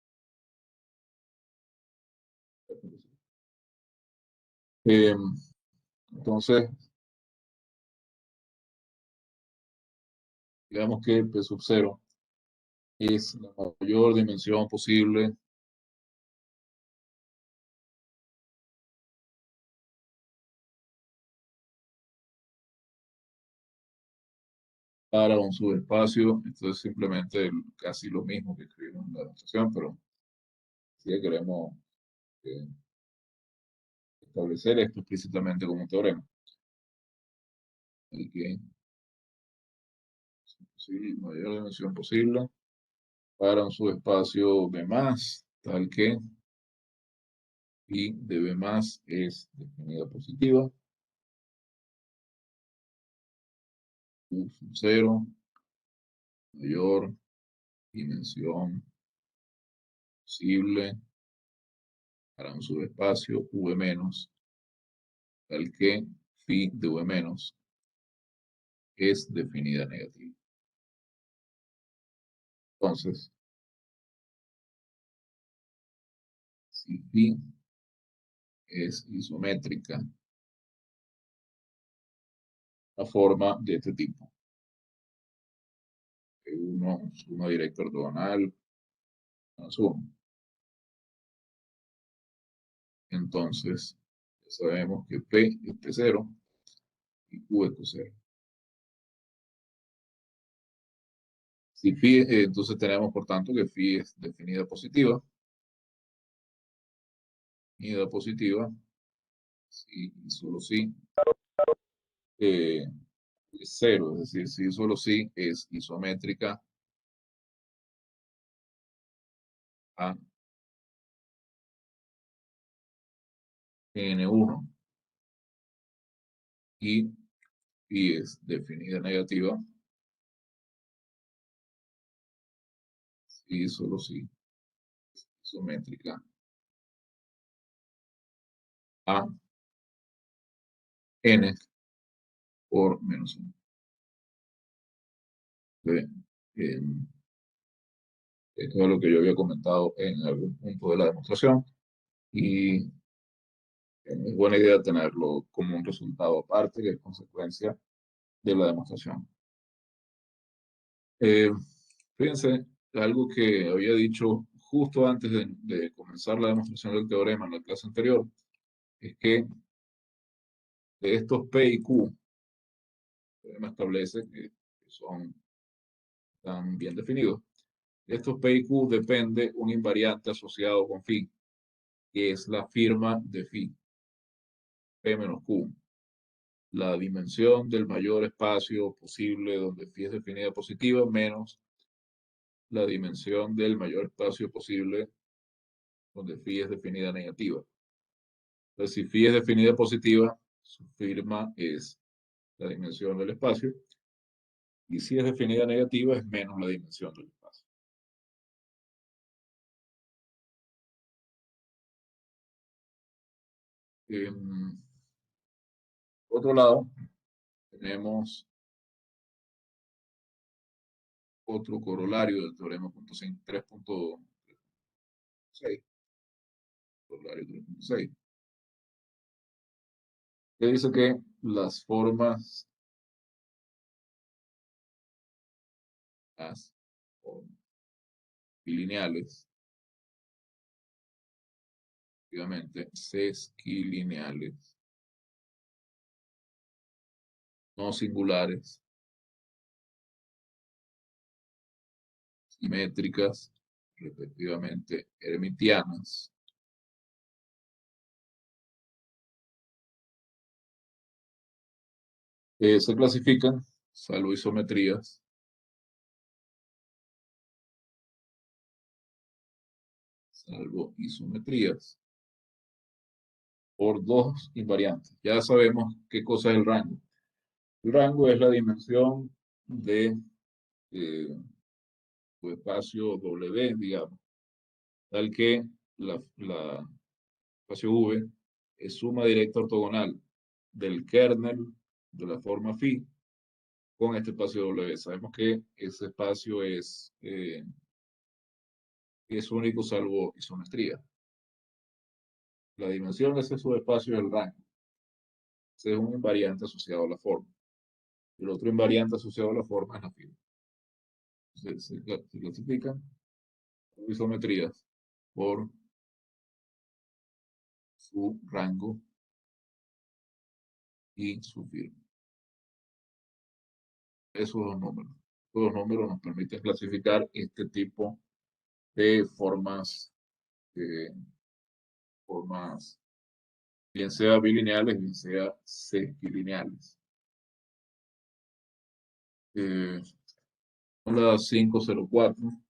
Entonces, digamos que P sub 0 es la mayor dimensión posible para un subespacio. Esto es simplemente casi lo mismo que escribimos en la demostración, pero sí que queremos eh, establecer esto explícitamente como un teorema. Y que sí, mayor dimensión posible para un subespacio B más, tal que y de B más es definida positiva. U sub 0, mayor dimensión posible para un subespacio V menos, tal que phi de V menos es definida negativa. Entonces, si phi es isométrica, una forma de este tipo, uno suma directa ortogonal, más uno. Entonces, ya sabemos que P es P0 y Q es Q0. Si phi, entonces tenemos por tanto que phi es definida positiva. Definida positiva, si y solo si es cero, es decir, si y solo si es isométrica a N1 y phi es definida negativa, si y solo si es isométrica a N por menos 1. Esto es lo que yo había comentado en algún punto de la demostración y es buena idea tenerlo como un resultado aparte, que es consecuencia de la demostración. Eh, Fíjense, algo que había dicho justo antes de comenzar la demostración del teorema en la clase anterior, es que de estos P y Q, el teorema establece que son tan bien definidos. De estos P y Q depende un invariante asociado con phi, que es la firma de phi, P menos Q. La dimensión del mayor espacio posible donde phi es definida positiva menos la dimensión del mayor espacio posible donde phi es definida negativa. Entonces, si phi es definida positiva, su firma es la dimensión del espacio, y si es definida negativa, es menos la dimensión del espacio. Por otro lado, tenemos otro corolario del teorema 3.6, corolario 3.6, que dice que las formas bilineales, obviamente sesquilineales, no singulares, simétricas, respectivamente hermitianas, se clasifican, salvo isometrías, por dos invariantes. Ya sabemos qué cosa es el rango. El rango es la dimensión de tu espacio W, digamos, tal que la espacio V es suma directa ortogonal del kernel de la forma phi con este espacio W. Sabemos que ese espacio es único salvo isometría. La dimensión de ese subespacio es el rango. Ese es un invariante asociado a la forma. El otro invariante asociado a la forma es la figura. Se clasifican isometrías por su rango y su firma. Esos dos números. Esos dos números nos permiten clasificar este tipo de formas, bien sea bilineales, bien sea sesquilineales. Son las 5:04.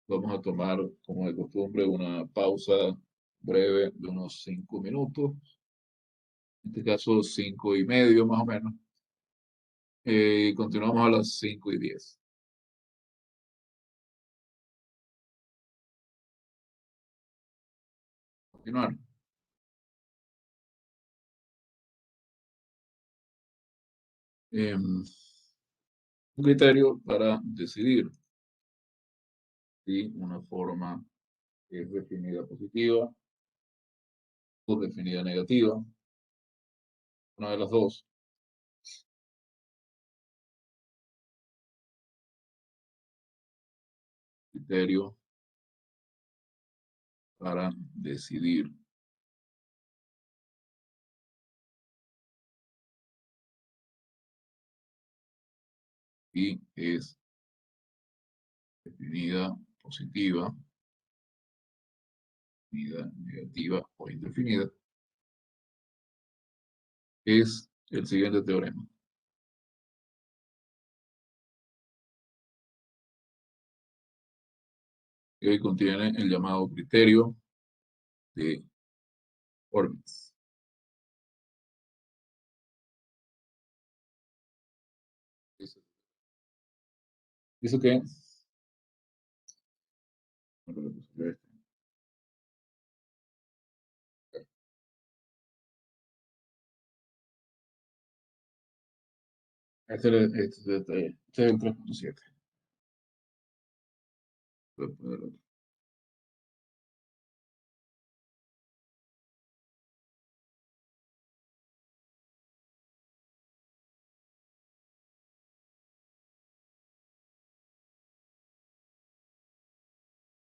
Vamos a tomar, como de costumbre, una pausa breve de unos 5 minutos. En este caso, 5:30 más o menos. Y continuamos a las 5:10. Continuar. Un criterio para decidir si una forma es definida positiva o definida negativa. Una de las dos. Criterio para decidir si es definida positiva, definida negativa o indefinida, es el siguiente teorema. Que hoy contiene el llamado criterio de Horvitz. Dice que este es el 3.7.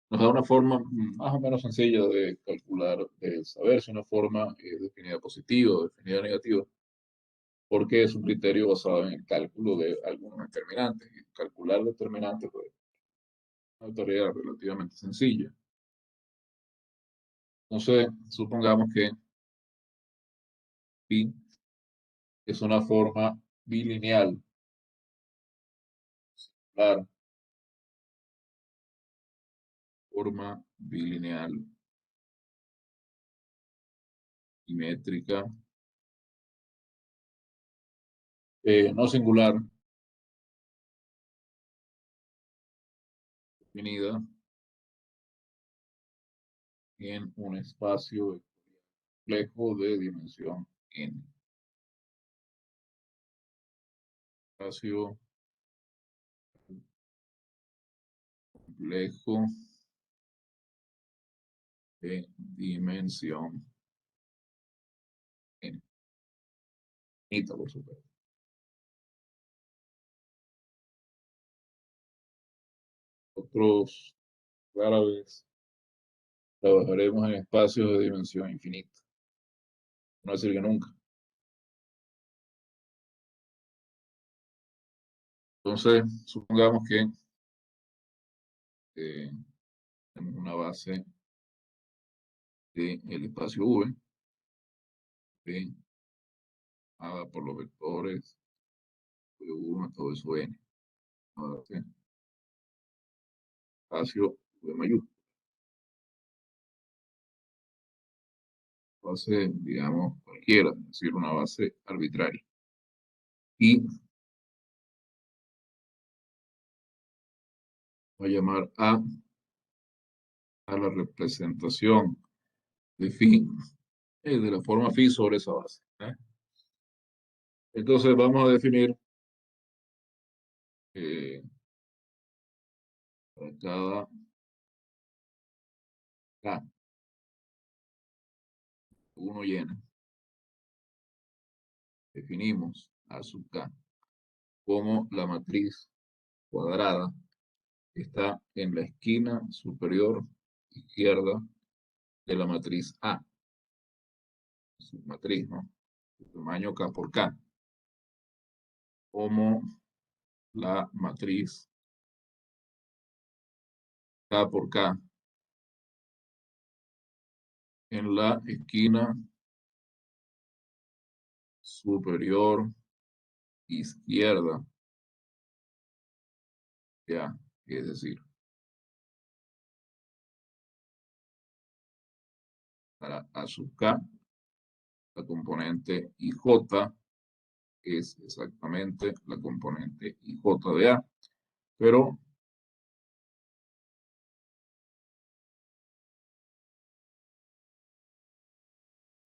Nos da una forma más o menos sencilla de calcular, de saber si una forma es definida positiva o definida negativa, porque es un criterio basado en el cálculo de algunos determinantes. Y calcular determinantes pues, es una tarea relativamente sencilla. Entonces, supongamos que pi es una forma bilineal. Claro, forma bilineal simétrica, no singular, definida en un espacio complejo de dimensión n. Espacio complejo de dimensión n. Infinita, por supuesto. nosotros rara vez trabajaremos en espacios de dimensión infinita. No decir que nunca. Entonces, supongamos que tenemos una base del espacio V, dada por los vectores V1, todo eso N. Una base, espacio V mayúscula. Base, digamos, cualquiera, es decir, una base arbitraria. Y voy a llamar a la representación de phi, de la forma phi sobre esa base. Entonces vamos a definir para cada k, 1 y n, definimos a sub k como la matriz cuadrada que está en la esquina superior izquierda de la matriz A, submatriz, ¿no? De tamaño k por k, como la matriz k por k en la esquina superior izquierda de A, es decir, para A sub k, la componente IJ es exactamente la componente IJ de A, pero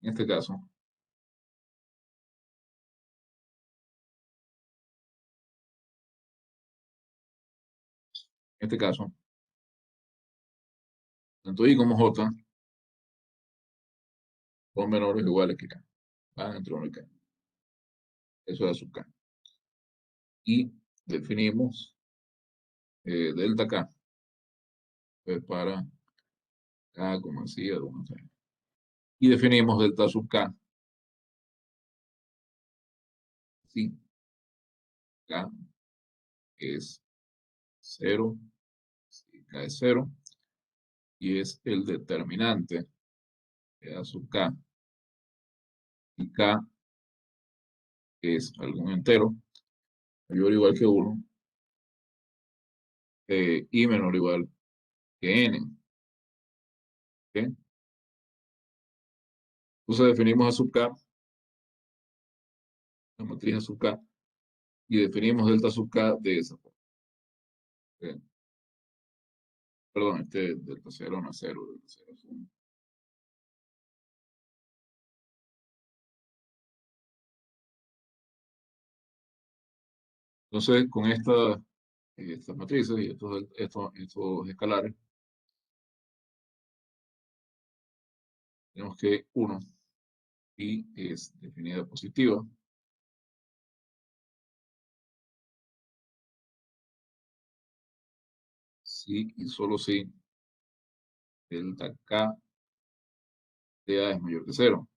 en este caso, tanto I como J son menores o iguales que K, van entre 1 y K. Eso es A sub K. Y definimos delta K para K como decía, y definimos delta sub K, si K es 0, si K es 0, y es el determinante de A sub K, y K es algún entero, mayor o igual que 1, y menor o igual que n. ¿Okay? Entonces definimos A sub K, la matriz A sub K, y definimos delta sub K de esa forma. ¿Okay? Perdón, este delta 0 no es 0, delta 0 es 1. Entonces, con estas matrices y estos escalares, tenemos que 1 y es definida positiva. Si y solo si delta K de A es mayor que 0.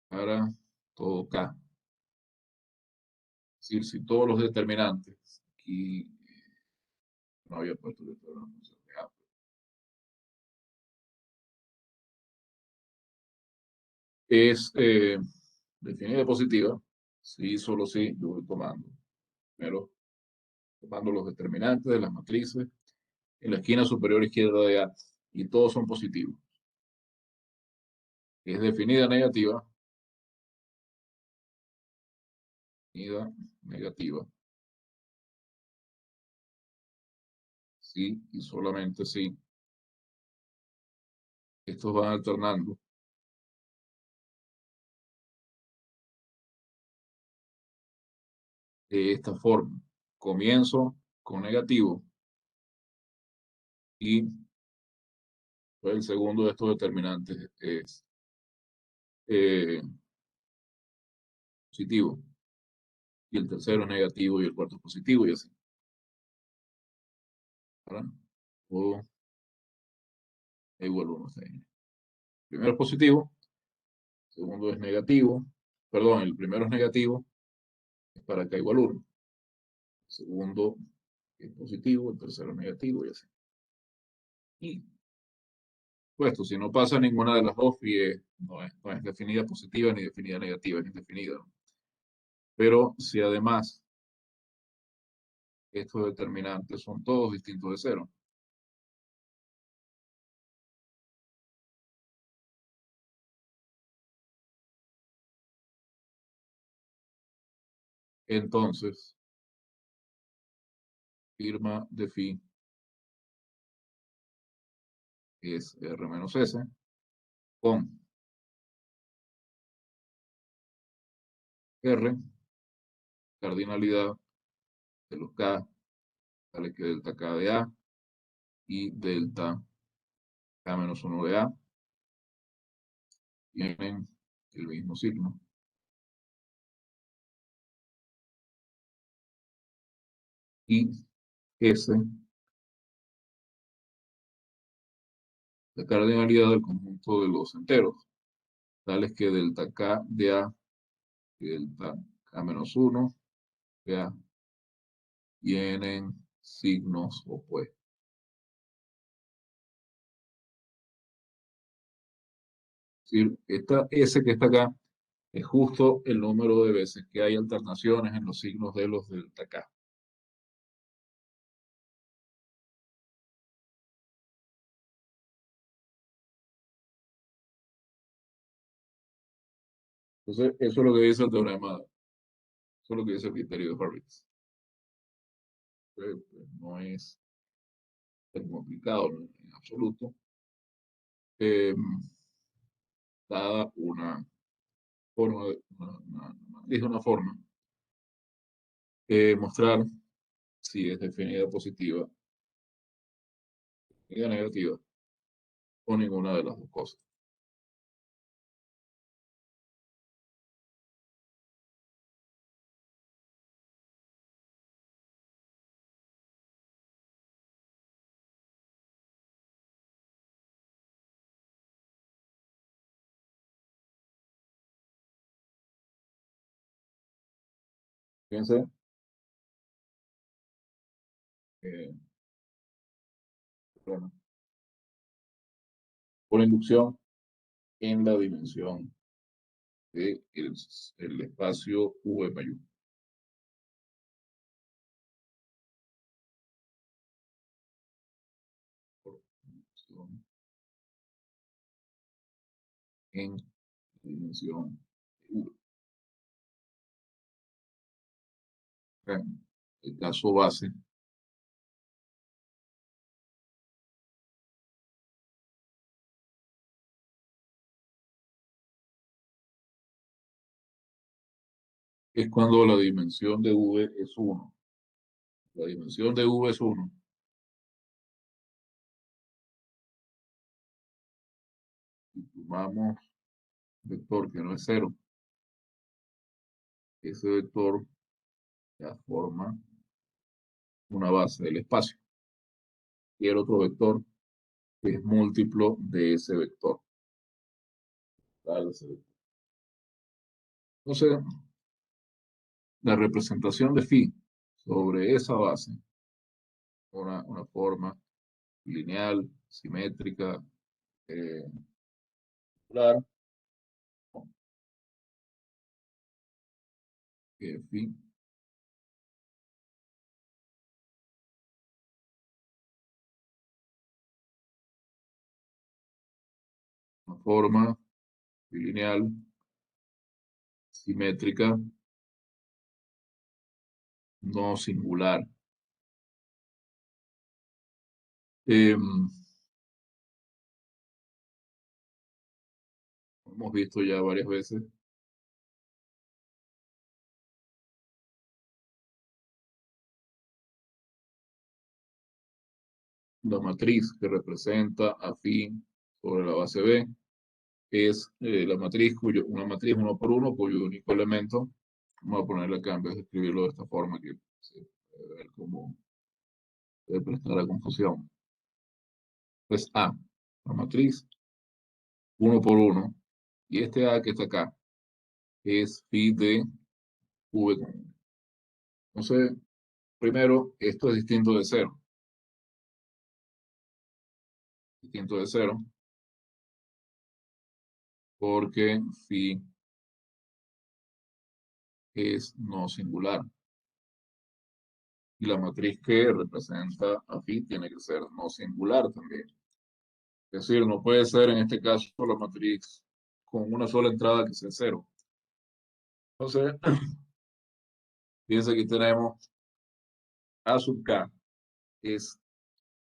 Para todo K. Es decir, si todos los determinantes, aquí no había puesto de todas las funciones de A, es definida positiva, si solo si yo voy tomando, primero tomando los determinantes de las matrices en la esquina superior izquierda de A, y todos son positivos. Es definida negativa, sí y solamente sí. Estos van alternando de esta forma. Comienzo con negativo y pues, el segundo de estos determinantes es positivo, y el tercero es negativo y el cuarto es positivo y así. para todo e igual a 1 está ahí. Primero es positivo, segundo es negativo, perdón, el primero es negativo, es para k igual 1. El segundo es positivo, el tercero es negativo y así. Y puesto, si no pasa ninguna de las dos, no es definida positiva ni definida negativa, es indefinida, ¿no? Pero si además estos determinantes son todos distintos de cero, entonces firma de phi es R menos S con R, cardinalidad de los K, sale que delta K de A y delta K menos 1 de A tienen el mismo signo. Y S, la cardinalidad del conjunto de los enteros, tales que delta K de A y delta K menos 1 de A tienen signos opuestos. Es decir, esta S que está acá es justo el número de veces que hay alternaciones en los signos de los delta K. Entonces, eso es lo que dice el teorema, eso es lo que dice el criterio de Hurwitz. Pues, no es tan complicado, ¿no?, en absoluto. Eh, Dada una forma, dice una forma, mostrar si es definida positiva, definida negativa, o ninguna de las dos cosas. Fíjense, eh, bueno, por inducción en la dimensión de el espacio V mayúsculo. Por inducción en la dimensión de V. En el caso base es cuando la dimensión de V es 1. La dimensión de V es 1. Y tomamos vector que no es 0. Ese vector ya forma una base del espacio. Y el otro vector que es múltiplo de ese vector. Entonces, la representación de phi sobre esa base, una forma lineal, simétrica, circular, phi una forma lineal, simétrica, no singular. Hemos visto ya varias veces la matriz que representa a phi sobre la base B es la matriz una matriz 1 por 1 cuyo único elemento, vamos a ponerle acá en vez de escribirlo de esta forma que se puede ver como puede prestar a confusión. Pues A, la matriz 1 por 1, y este A que está acá es phi de V con 1. Entonces, primero, esto es distinto de 0. Distinto de 0, porque phi es no singular. Y la matriz que representa a phi tiene que ser no singular también. Es decir, no puede ser en este caso la matriz con una sola entrada que sea 0. Entonces, fíjense que tenemos A sub K es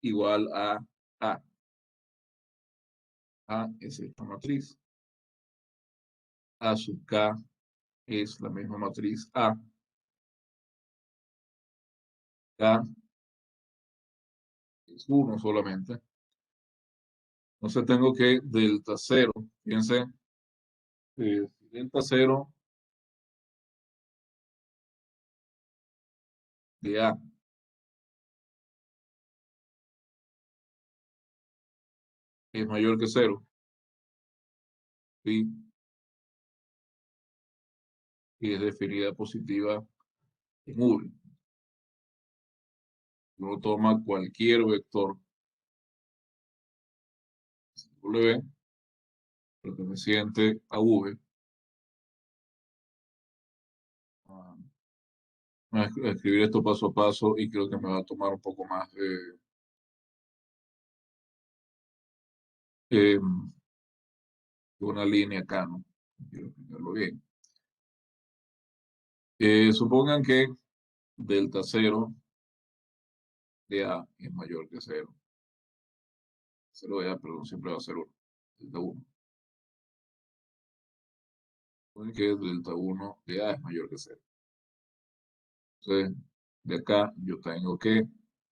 igual a A. A es esta matriz. A sub K es la misma matriz A. K es 1 solamente. Entonces tengo que delta 0. Fíjense, delta 0 de A es mayor que 0. ¿Sí? Y es definida positiva en V. Uno toma cualquier vector W perteneciente a V. Voy a escribir esto paso a paso y creo que me va a tomar un poco más de una línea acá, ¿no? Quiero explicarlo bien. Supongan que delta 0 de A es mayor que 0. 0 de A, perdón, siempre va a ser 1. Delta 1. Supongan que delta 1 de A es mayor que 0. Entonces, de acá yo tengo que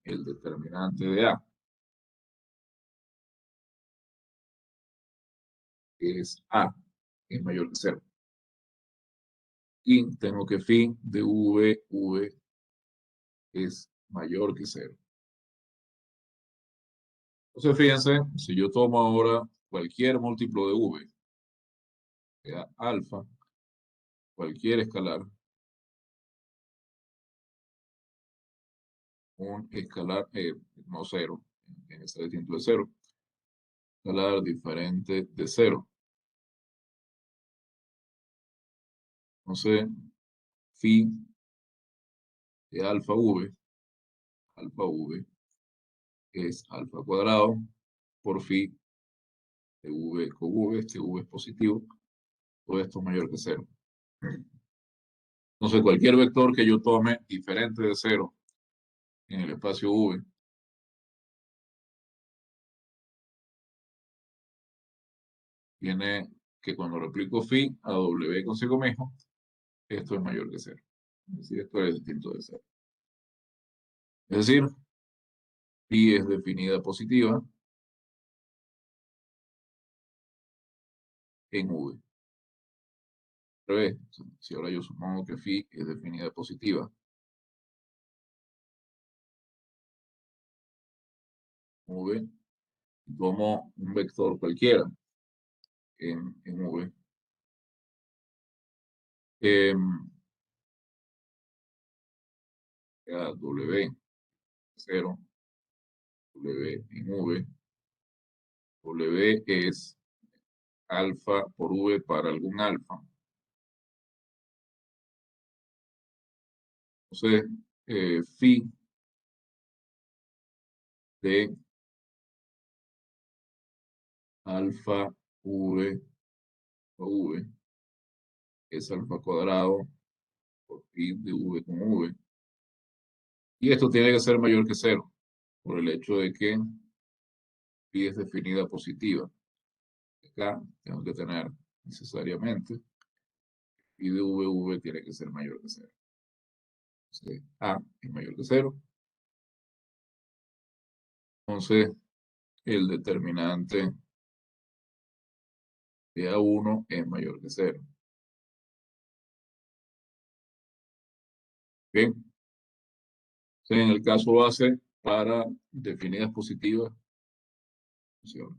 el determinante de A es A, es mayor que 0. Y tengo que phi de V es mayor que 0. Entonces, fíjense, si yo tomo ahora cualquier múltiplo de V, sea alfa, cualquier escalar, un escalar, no 0, en este distinto de 0, escalar diferente de 0. Entonces, phi de alfa V es alfa cuadrado por phi de V con V, este V es positivo, todo esto es mayor que 0. Entonces, cualquier vector que yo tome diferente de 0 en el espacio V, tiene que cuando replico phi a W consigo mismo, esto es mayor que 0. Es decir, esto es distinto de 0. Es decir, phi es definida positiva en V. Al revés, si ahora yo supongo que phi es definida positiva en V, tomo un vector cualquiera en V. W 0, W en V. W es alfa por V para algún alfa. Entonces, phi de alfa V o V es alfa cuadrado por phi de V con V. Y esto tiene que ser mayor que 0, por el hecho de que phi es definida positiva. Acá tengo que tener necesariamente phi de V tiene que ser mayor que 0. Entonces, A es mayor que 0. Entonces, el determinante de A1 es mayor que 0. Bien. Entonces, en el caso base, para definidas positivas, funciona.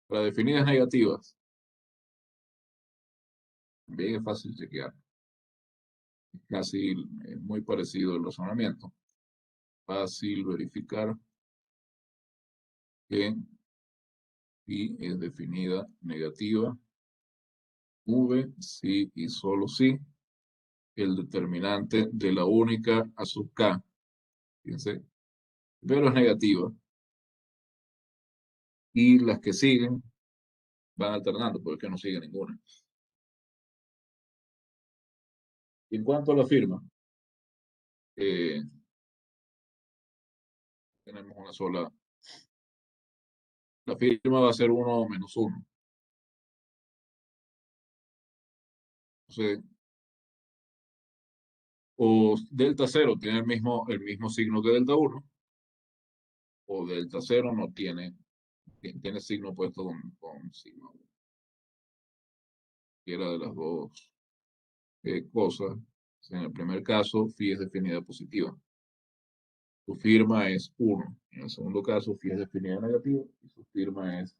Para definidas negativas, también es fácil chequear. Casi muy parecido el razonamiento. Fácil verificar que y es definida negativa. V, si y solo si el determinante de la única a sub k. Fíjense, pero es negativa. Y las que siguen van alternando, porque no sigue ninguna. Y en cuanto a la firma, tenemos una sola. La firma va a ser 1 menos 1. Entonces, o delta 0 tiene el mismo signo que delta 1, o delta 0 no tiene signo puesto con signo 1. Cualquiera de las dos cosas. En el primer caso, phi es definida positiva. Su firma es 1. En el segundo caso, phi es definida negativa y su firma es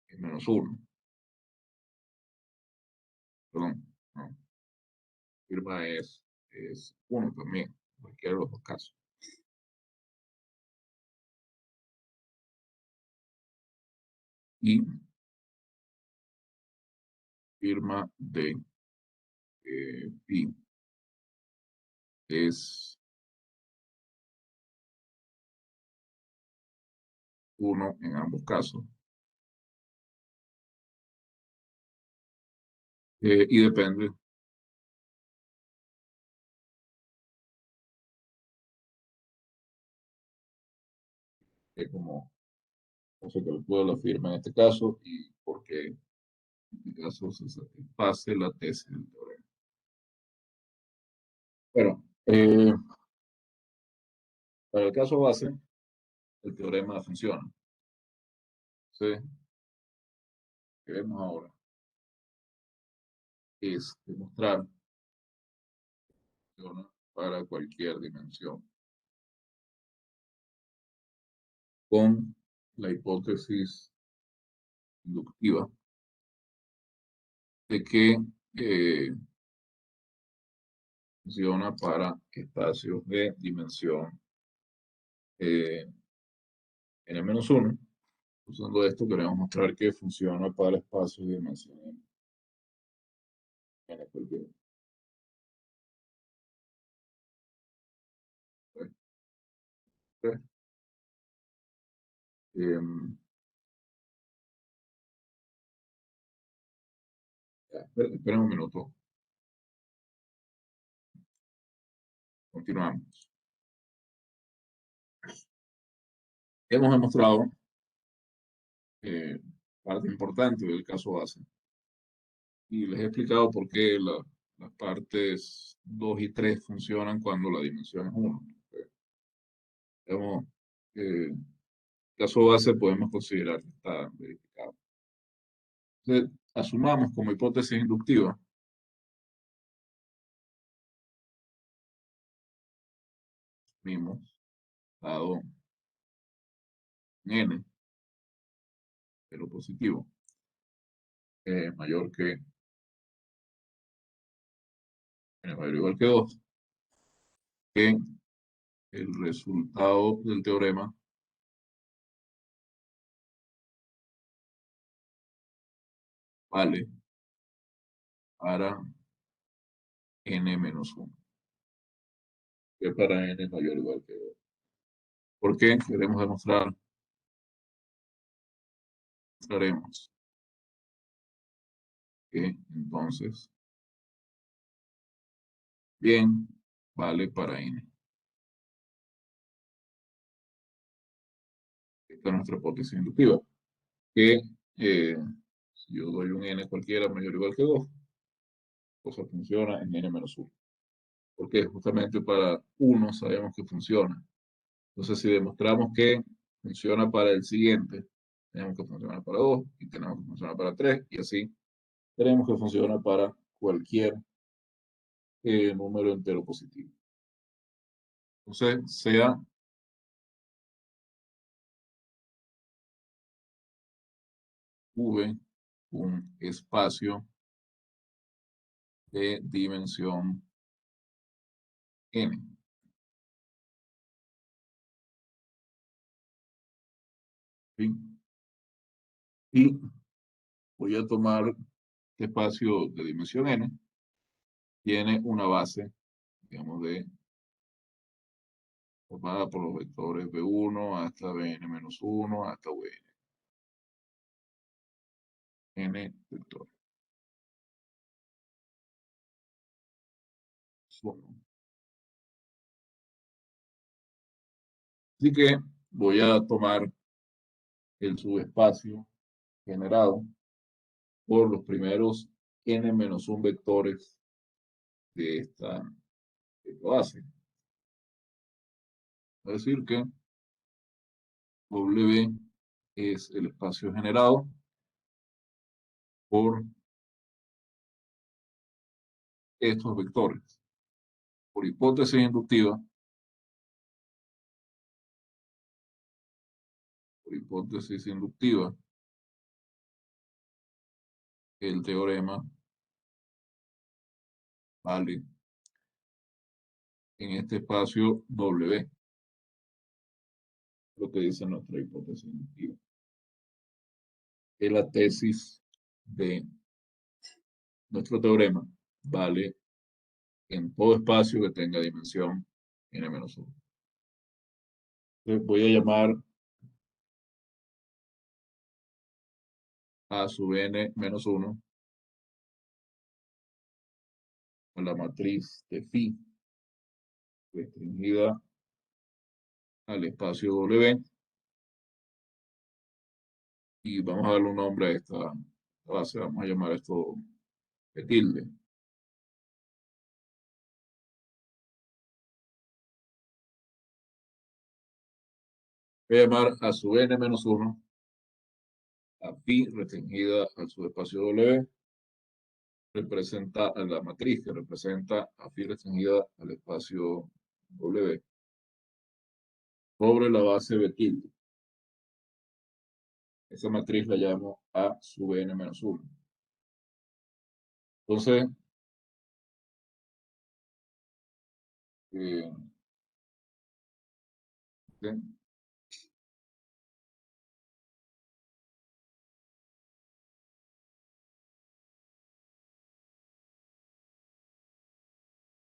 menos 1. Perdón, no. Firma es 1 también, en cualquiera de los dos casos. Y firma de phi es 1 en ambos casos. Y depende de cómo se calcula la firma en este caso y por qué en este caso se satisface la tesis del teorema. Bueno, para el caso base, el teorema funciona. ¿Sí? Lo que vemos ahora es demostrar que funciona para cualquier dimensión con la hipótesis inductiva de que funciona para espacios de dimensión n-1. Usando esto queremos mostrar que funciona para espacios de dimensión n cualquiera. Esperen un minuto. Continuamos. Hemos demostrado parte importante del caso base. Y les he explicado por qué las partes 2 y 3 funcionan cuando la dimensión es 1. El caso base podemos considerar que está verificado. Entonces, asumamos como hipótesis inductiva mismos dado n, pero positivo, mayor que n mayor o igual que 2, que el resultado del teorema vale para n menos 1, que para n mayor o igual que 2. ¿Por qué? Queremos demostraremos que entonces bien vale para n. Esta es nuestra hipótesis inductiva, que si yo doy un n cualquiera mayor o igual que 2, cosa funciona en n menos 1. Porque justamente para 1 sabemos que funciona. Entonces, si demostramos que funciona para el siguiente, tenemos que funcionar para 2 y tenemos que funcionar para 3 y así tenemos que funciona para cualquier número entero positivo. Entonces, sea V un espacio de dimensión n. ¿Sí? Y voy a tomar este espacio de dimensión n, tiene una base, digamos, formada por los vectores b1 hasta bn-1 hasta vn. N vectores. Así que voy a tomar el subespacio generado por los primeros n-1 vectores de esta base. Es decir que W es el espacio generado por estos vectores. Por hipótesis inductiva, el teorema vale en este espacio W, lo que dice nuestra hipótesis inductiva. Que la tesis de nuestro teorema vale en todo espacio que tenga dimensión n-1. Entonces voy a llamar a sub n-1 a la matriz de phi restringida al espacio W y vamos a darle un nombre a esta base, vamos a llamar esto de tilde. Voy a llamar a sub n-1 a phi restringida al subespacio W, representa a la matriz que representa a phi restringida al espacio W sobre la base B tilde. Esa matriz la llamo A sub n-1. Entonces, ¿sí?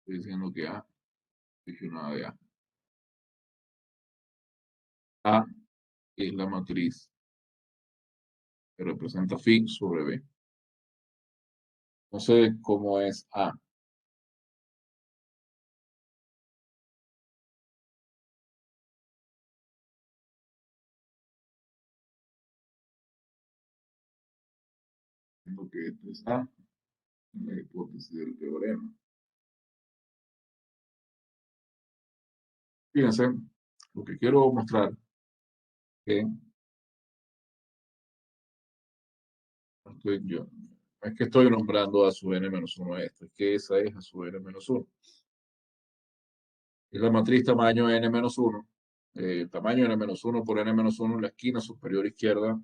Estoy diciendo que A es una de A. A es la matriz que representa phi sobre B. Entonces, ¿cómo es A? Lo que esto es A, en la hipótesis del teorema. Fíjense, lo que quiero mostrar es que yo, no es que estoy nombrando a sub n-1 esto, es que esa es a sub n-1. Es la matriz tamaño n-1, tamaño n-1 por n-1 en la esquina superior izquierda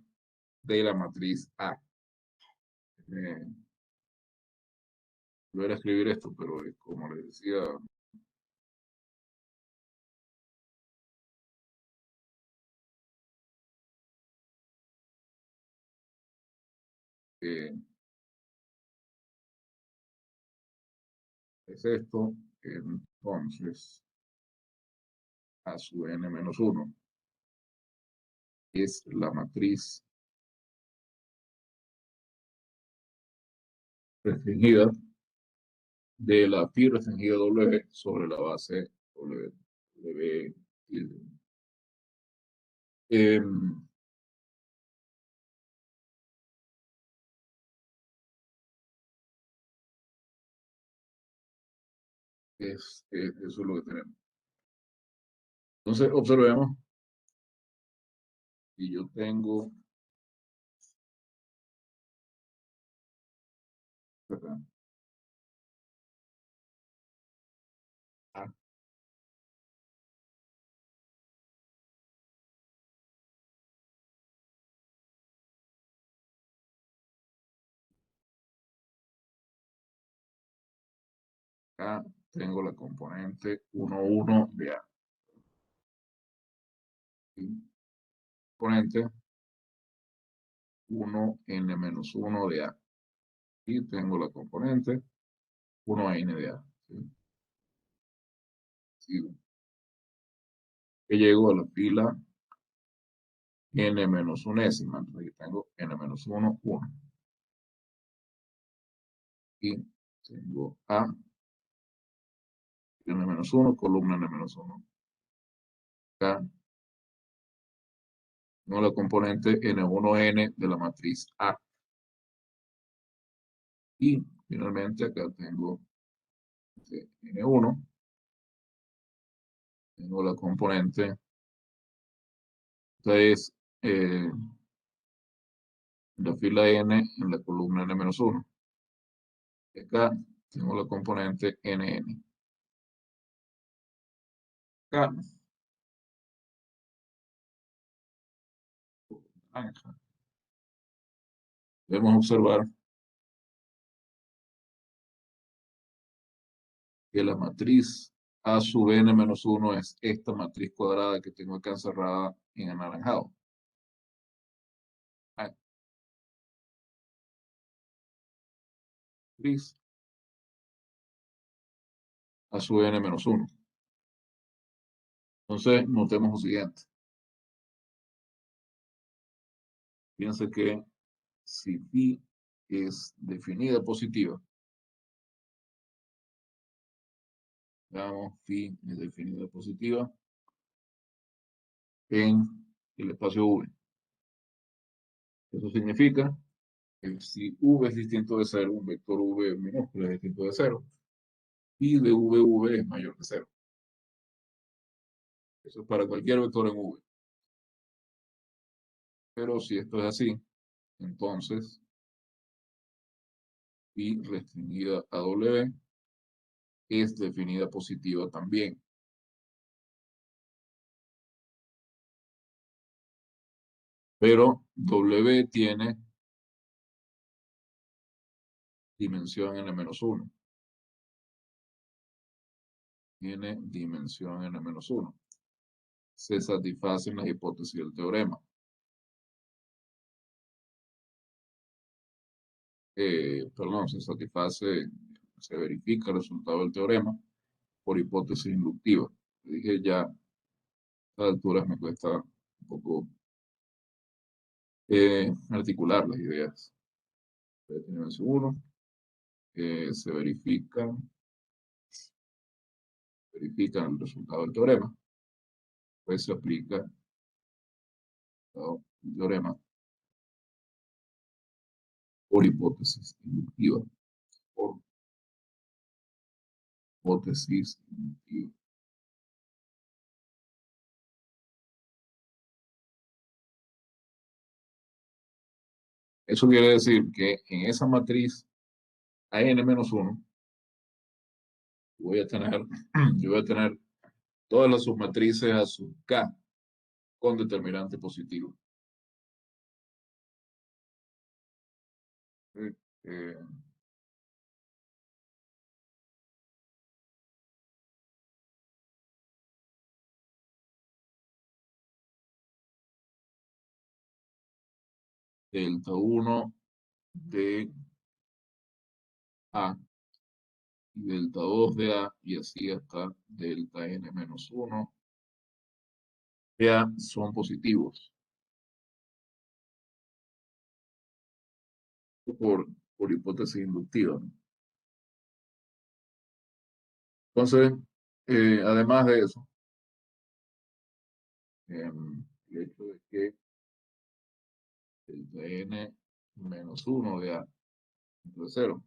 de la matriz A. Voy a escribir esto, pero como les decía, eh, es esto, entonces a sub n-1 es la matriz restringida de la phi restringida W sobre la base W tilde. Eso es lo que tenemos. Entonces, observemos, y yo tengo acá, A, Acá tengo la componente 1, 1 de A. Y componente 1n-1 de A. Y tengo la componente 1n de A. ¿Sí? Sigo. Que llego a la fila n-unésima. Entonces aquí tengo n-1, 1. Y tengo A, n-1, columna n-1. Acá tengo la componente n1n de la matriz A. Y finalmente acá tengo n1. Tengo la componente. Entonces, la fila n en la columna n-1. Y acá tengo la componente nn. Acá, naranja, debemos observar que la matriz A sub n-1 es esta matriz cuadrada que tengo acá encerrada en anaranjado. Ah, matriz A sub n-1. Entonces, notemos lo siguiente. Fíjense que si phi es definida positiva, veamos, phi es definida positiva en el espacio V. Eso significa que si V es distinto de 0, un vector V minúsculo es distinto de 0, y de VV es mayor que 0. Eso es para cualquier vector en V. Pero si esto es así, entonces phi restringida a W es definida positiva también. Pero W tiene dimensión n-1. Tiene dimensión n-1. Se satisfacen las hipótesis del teorema. Perdón, se verifica el resultado del teorema por hipótesis inductiva. Dije ya, a estas alturas me cuesta un poco articular las ideas. Dimensión 1, se verifica el resultado del teorema. Pues se aplica el teorema por hipótesis inductiva. Por hipótesis inductiva. Eso quiere decir que en esa matriz a n-1 yo voy a tener todas las submatrices a sub k con determinante positivo. Eh, delta 1 de A y delta 2 de A, y así hasta delta n-1 de A son positivos por hipótesis inductiva, ¿no? Entonces, además de eso, el hecho de que delta n-1 de A de 0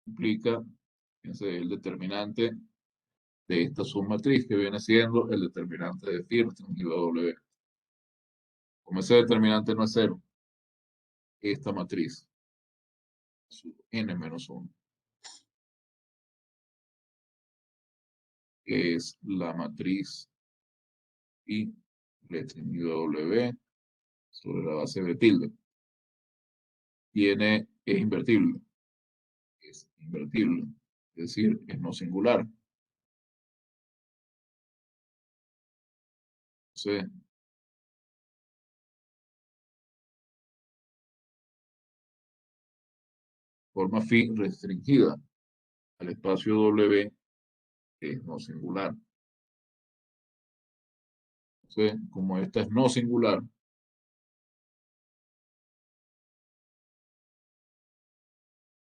implica, fíjense, el determinante de esta submatriz que viene siendo el determinante de phi restringido a W. Como ese determinante no es 0, esta matriz sub n-1, que es la matriz phi restringido a W sobre la base de tilde, es invertible. Es invertible, es decir, es no singular. Entonces, forma phi restringida al espacio W es no singular. Entonces, como esta es no singular,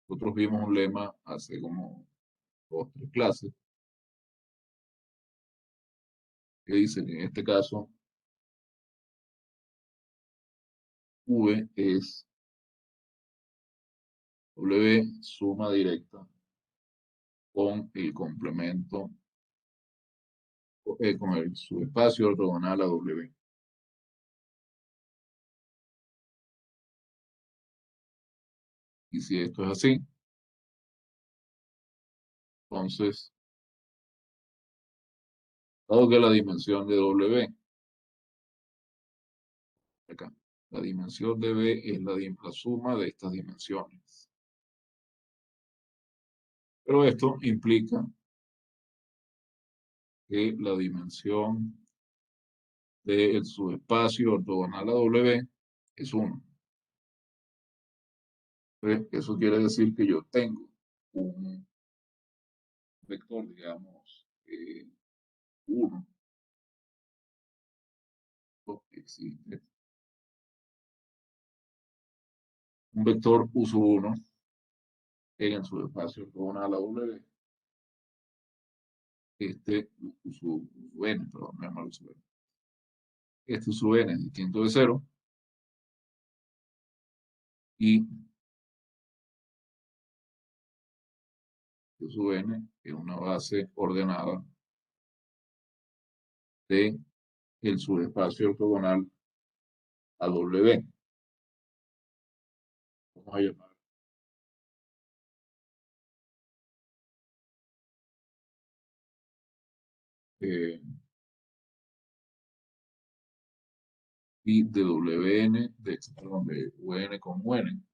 nosotros vimos un lema hace como 2 o 3 clases que dice que en este caso V es W suma directa con el complemento, con el subespacio ortogonal a W. Y si esto es así, entonces, dado que la dimensión de W, acá, la dimensión de B es la suma de estas dimensiones. Pero esto implica que la dimensión del subespacio ortogonal a W es 1. Entonces, eso quiere decir que yo tengo un vector, digamos, 1, existe un vector uso 1 en el subespacio ortogonal a W. Este uso n, perdón, me llamo uso n. Este uso n es distinto de 0 y uso n es una base ordenada de el subespacio ortogonal a W. Vamos a llamar y de Wn, perdón, de Un con Un.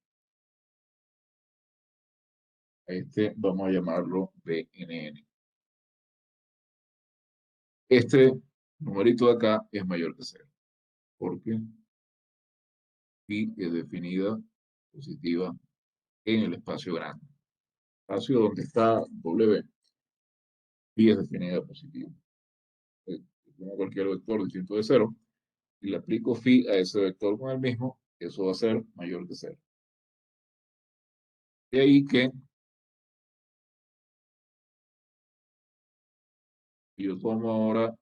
Este vamos a llamarlo BNN. Este numerito de acá es mayor que 0, porque phi es definida positiva en el espacio grande. Espacio donde está W, phi es definida positiva. Como cualquier vector distinto de 0, y le aplico phi a ese vector con el mismo, eso va a ser mayor que 0. De ahí que yo tomo ahora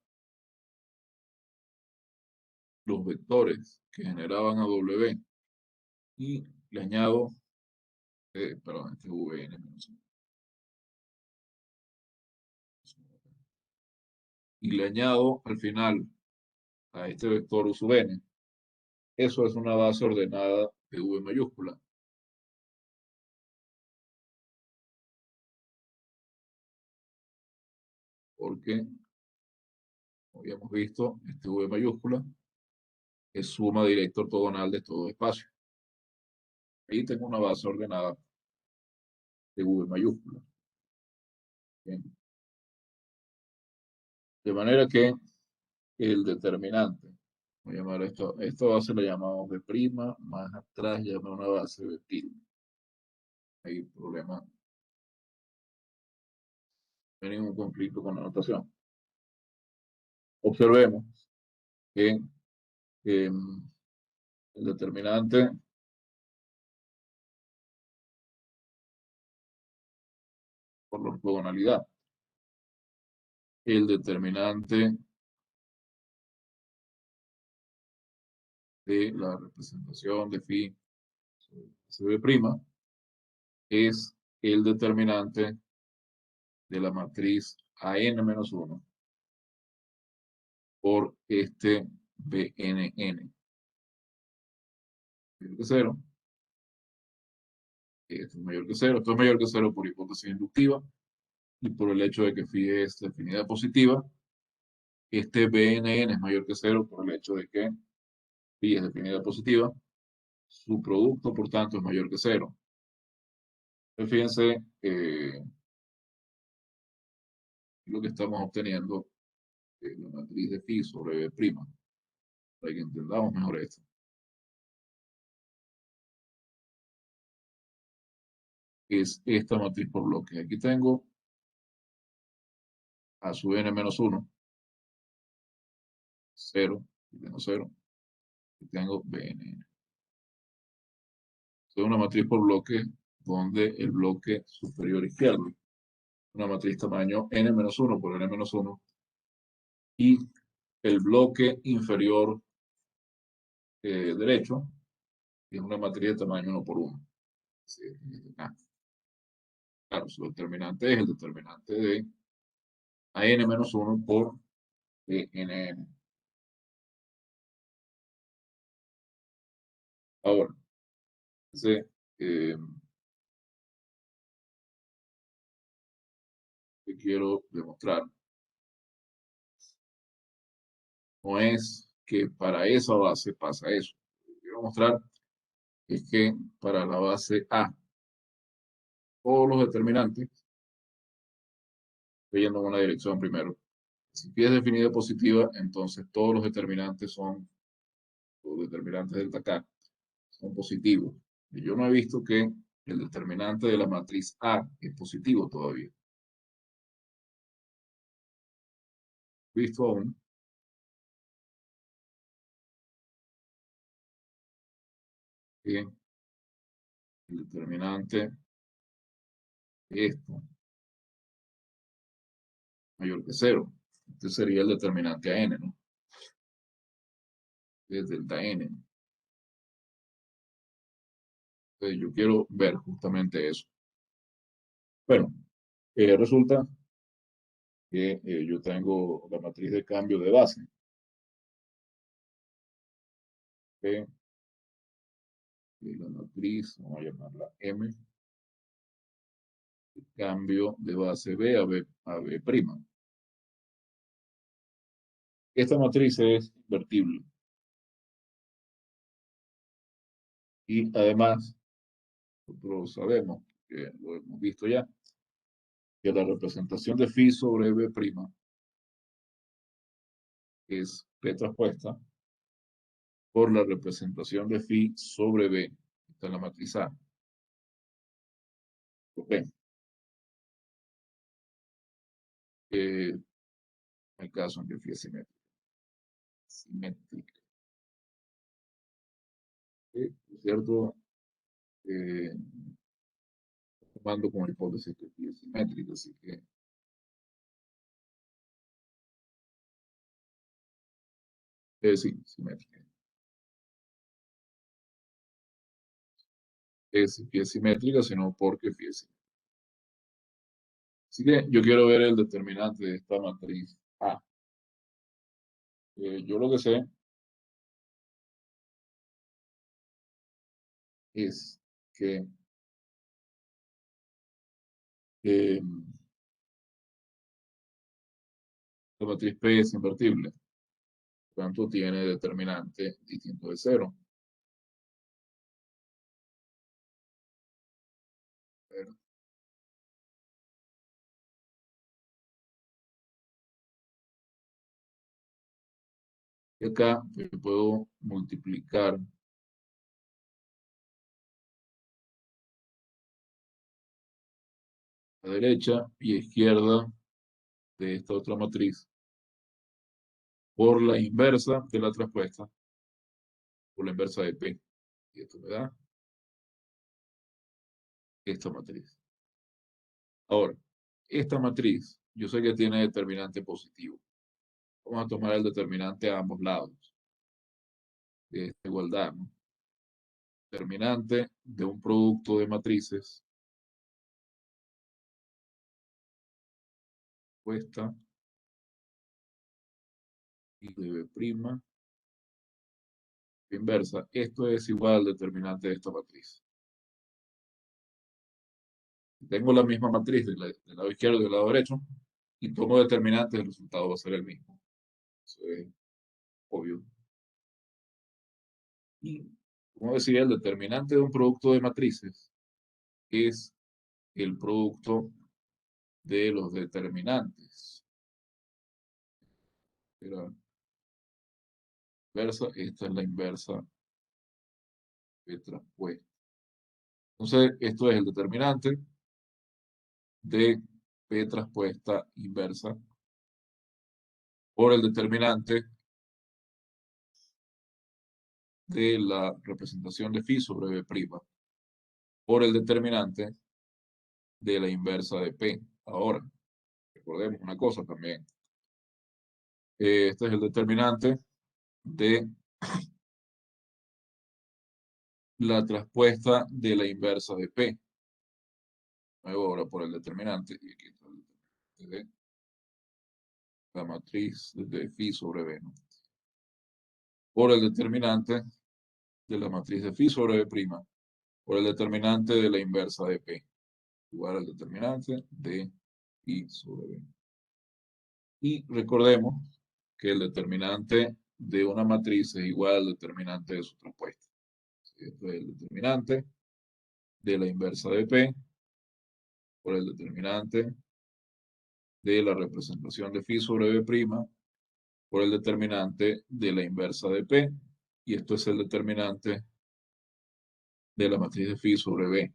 los vectores que generaban a W y le añado, perdón, este Vn menos 1. Y le añado al final a este vector u sub n. Eso es una base ordenada de V mayúscula. Porque, como habíamos visto, este V mayúscula es suma directa ortogonal de todo espacio. Ahí tengo una base ordenada de V mayúscula. Bien. De manera que el determinante, voy a llamar esta base la llamamos B', más atrás llama una base B tilde. Hay problema, no hay ningún conflicto con la notación. Observemos que el determinante por la ortogonalidad, el determinante de la representación de phi sobre B' es el determinante de la matriz AN-1 por este BNN. Mayor que 0. Esto es mayor que 0. Esto es mayor que 0 por hipótesis inductiva y por el hecho de que phi es definida positiva. Este BNN es mayor que 0 por el hecho de que phi es definida positiva. Su producto, por tanto, es mayor que 0. Fíjense lo que estamos obteniendo la matriz de phi sobre B', para que entendamos mejor esto. Es esta matriz por bloques. Aquí tengo A sub n menos 1, 0, y tengo 0, y tengo Bn. Es una matriz por bloque donde el bloque superior izquierdo, una matriz tamaño n menos 1 por n menos 1, y el bloque inferior derecho es una matriz de tamaño 1 por 1. Sí, claro, su determinante es el determinante de AN menos 1 por DNN. Ahora, entonces, ¿qué quiero demostrar? No es que para esa base pasa eso. Lo que quiero mostrar es que para la base A, todos los determinantes, estoy yendo en una dirección primero. Si phi es definida positiva, entonces todos los determinantes delta K son positivos. Y yo no he visto que el determinante de la matriz A es positivo todavía. Visto aún. Que el determinante de esto mayor que 0. Este sería el determinante a n, ¿no? Es delta n. Entonces yo quiero ver justamente eso. Bueno, resulta que yo tengo la matriz de cambio de base. Y la matriz, vamos a llamarla M, cambio de base B a B'. Esta matriz es invertible. Y además, nosotros sabemos, que lo hemos visto ya, que la representación de phi sobre B' es P transpuesta por la representación de phi sobre B. Esta es la matriz A. Ok. El caso en que phi es simétrica. Simétrica. ¿Es cierto? Tomando como hipótesis que phi es simétrica, así que sí, simétrica. Es phi es simétrica, sino porque phi es simétrica. Así que yo quiero ver el determinante de esta matriz A. Yo lo que sé es que eh, la matriz P es invertible, por tanto tiene determinante distinto de 0. Y acá yo puedo multiplicar a derecha y a izquierda de esta otra matriz por la inversa de la traspuesta, por la inversa de P. Y esto me da esta matriz. Ahora, esta matriz, yo sé que tiene determinante positivo. Vamos a tomar el determinante a ambos lados de esta igualdad, ¿no? Determinante de un producto de matrices puesta y de B' inversa. Esto es igual al determinante de esta matriz. Tengo la misma matriz del lado izquierdo y del lado derecho y tomo determinantes, el resultado va a ser el mismo. Eso es obvio. Y, como decía, el determinante de un producto de matrices es el producto de los determinantes. Era inversa, esta es la inversa de traspuesta. Entonces, esto es el determinante de P traspuesta inversa por el determinante de la representación de phi sobre B' por el determinante de la inversa de P. Ahora, recordemos una cosa también. Este es el determinante de la traspuesta de la inversa de P. Luego ahora por el determinante, y aquí está el determinante de la matriz de phi sobre B, ¿no? Por el determinante de la matriz de phi sobre B', por el determinante de la inversa de P, igual al determinante de phi sobre B. Y recordemos que el determinante de una matriz es igual al determinante de su traspuesta. Esto es el determinante de la inversa de P por el determinante de la representación de phi sobre B' por el determinante de la inversa de P, y esto es el determinante de la matriz de phi sobre B.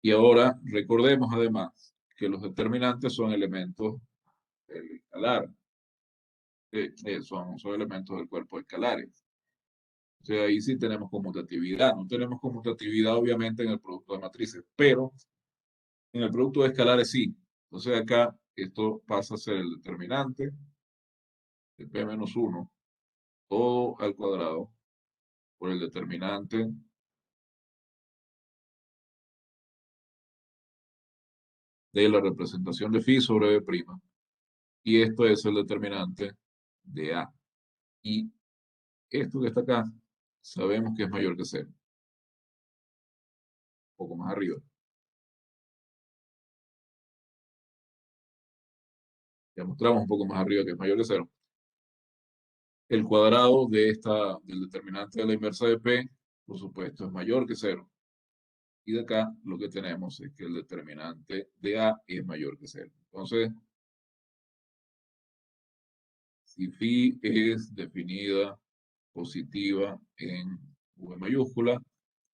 Y ahora recordemos además que los determinantes son elementos del escalar, son elementos del cuerpo escalares. O sea, ahí sí tenemos conmutatividad. No tenemos conmutatividad obviamente en el producto de matrices, pero en el producto de escalares sí. Entonces acá esto pasa a ser el determinante de P menos 1, todo al cuadrado, por el determinante de la representación de phi sobre B'. Y esto es el determinante de A. Y esto que está acá, sabemos que es mayor que 0. Un poco más arriba. Ya mostramos un poco más arriba que es mayor que 0. El cuadrado del determinante de la inversa de P, por supuesto, es mayor que 0. Y de acá lo que tenemos es que el determinante de A es mayor que 0. Entonces, si phi es definida positiva en V mayúscula,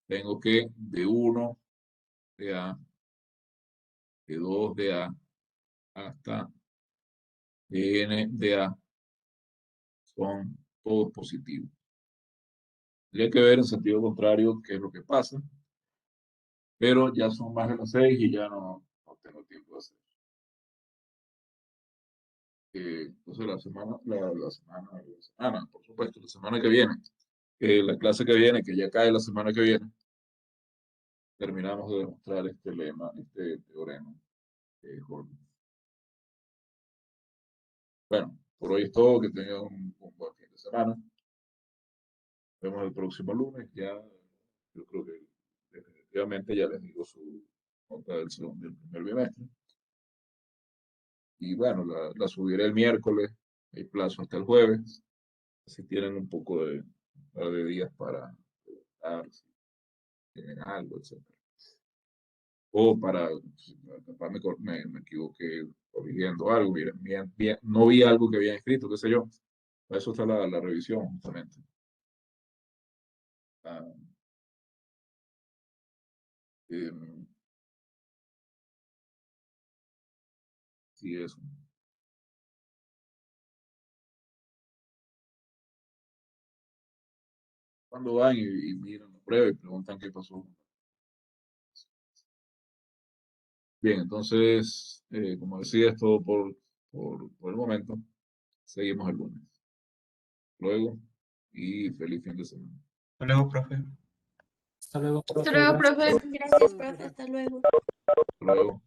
tengo que de 1 de A, de 2 de A, hasta n de A son todos positivos. Tendría que ver en sentido contrario qué es lo que pasa, pero ya son más de las 6 y ya no tengo tiempo de hacer. Entonces la semana, por supuesto, la semana que viene, la clase que viene, que ya cae la semana que viene, terminamos de demostrar este lema, este teorema de Horner. Bueno, por hoy es todo, que tengan un buen fin de semana. Nos vemos el próximo lunes, ya yo creo que definitivamente ya les digo su nota del primer bimestre. Y bueno, la subiré el miércoles, hay plazo hasta el jueves. Si tienen un par de días para preguntar si tienen algo, etc. O capaz me equivoqué corrigiendo algo, no vi algo que había escrito, qué sé yo. Para eso está la revisión, justamente. Sí, eso. Cuando van y miran la prueba y preguntan qué pasó. Bien, entonces, como decía, es todo por el momento. Seguimos el lunes. Luego, y feliz fin de semana. Hasta luego, profe. Hasta luego, Hasta luego, profe. Gracias, profe. Hasta luego. Hasta luego.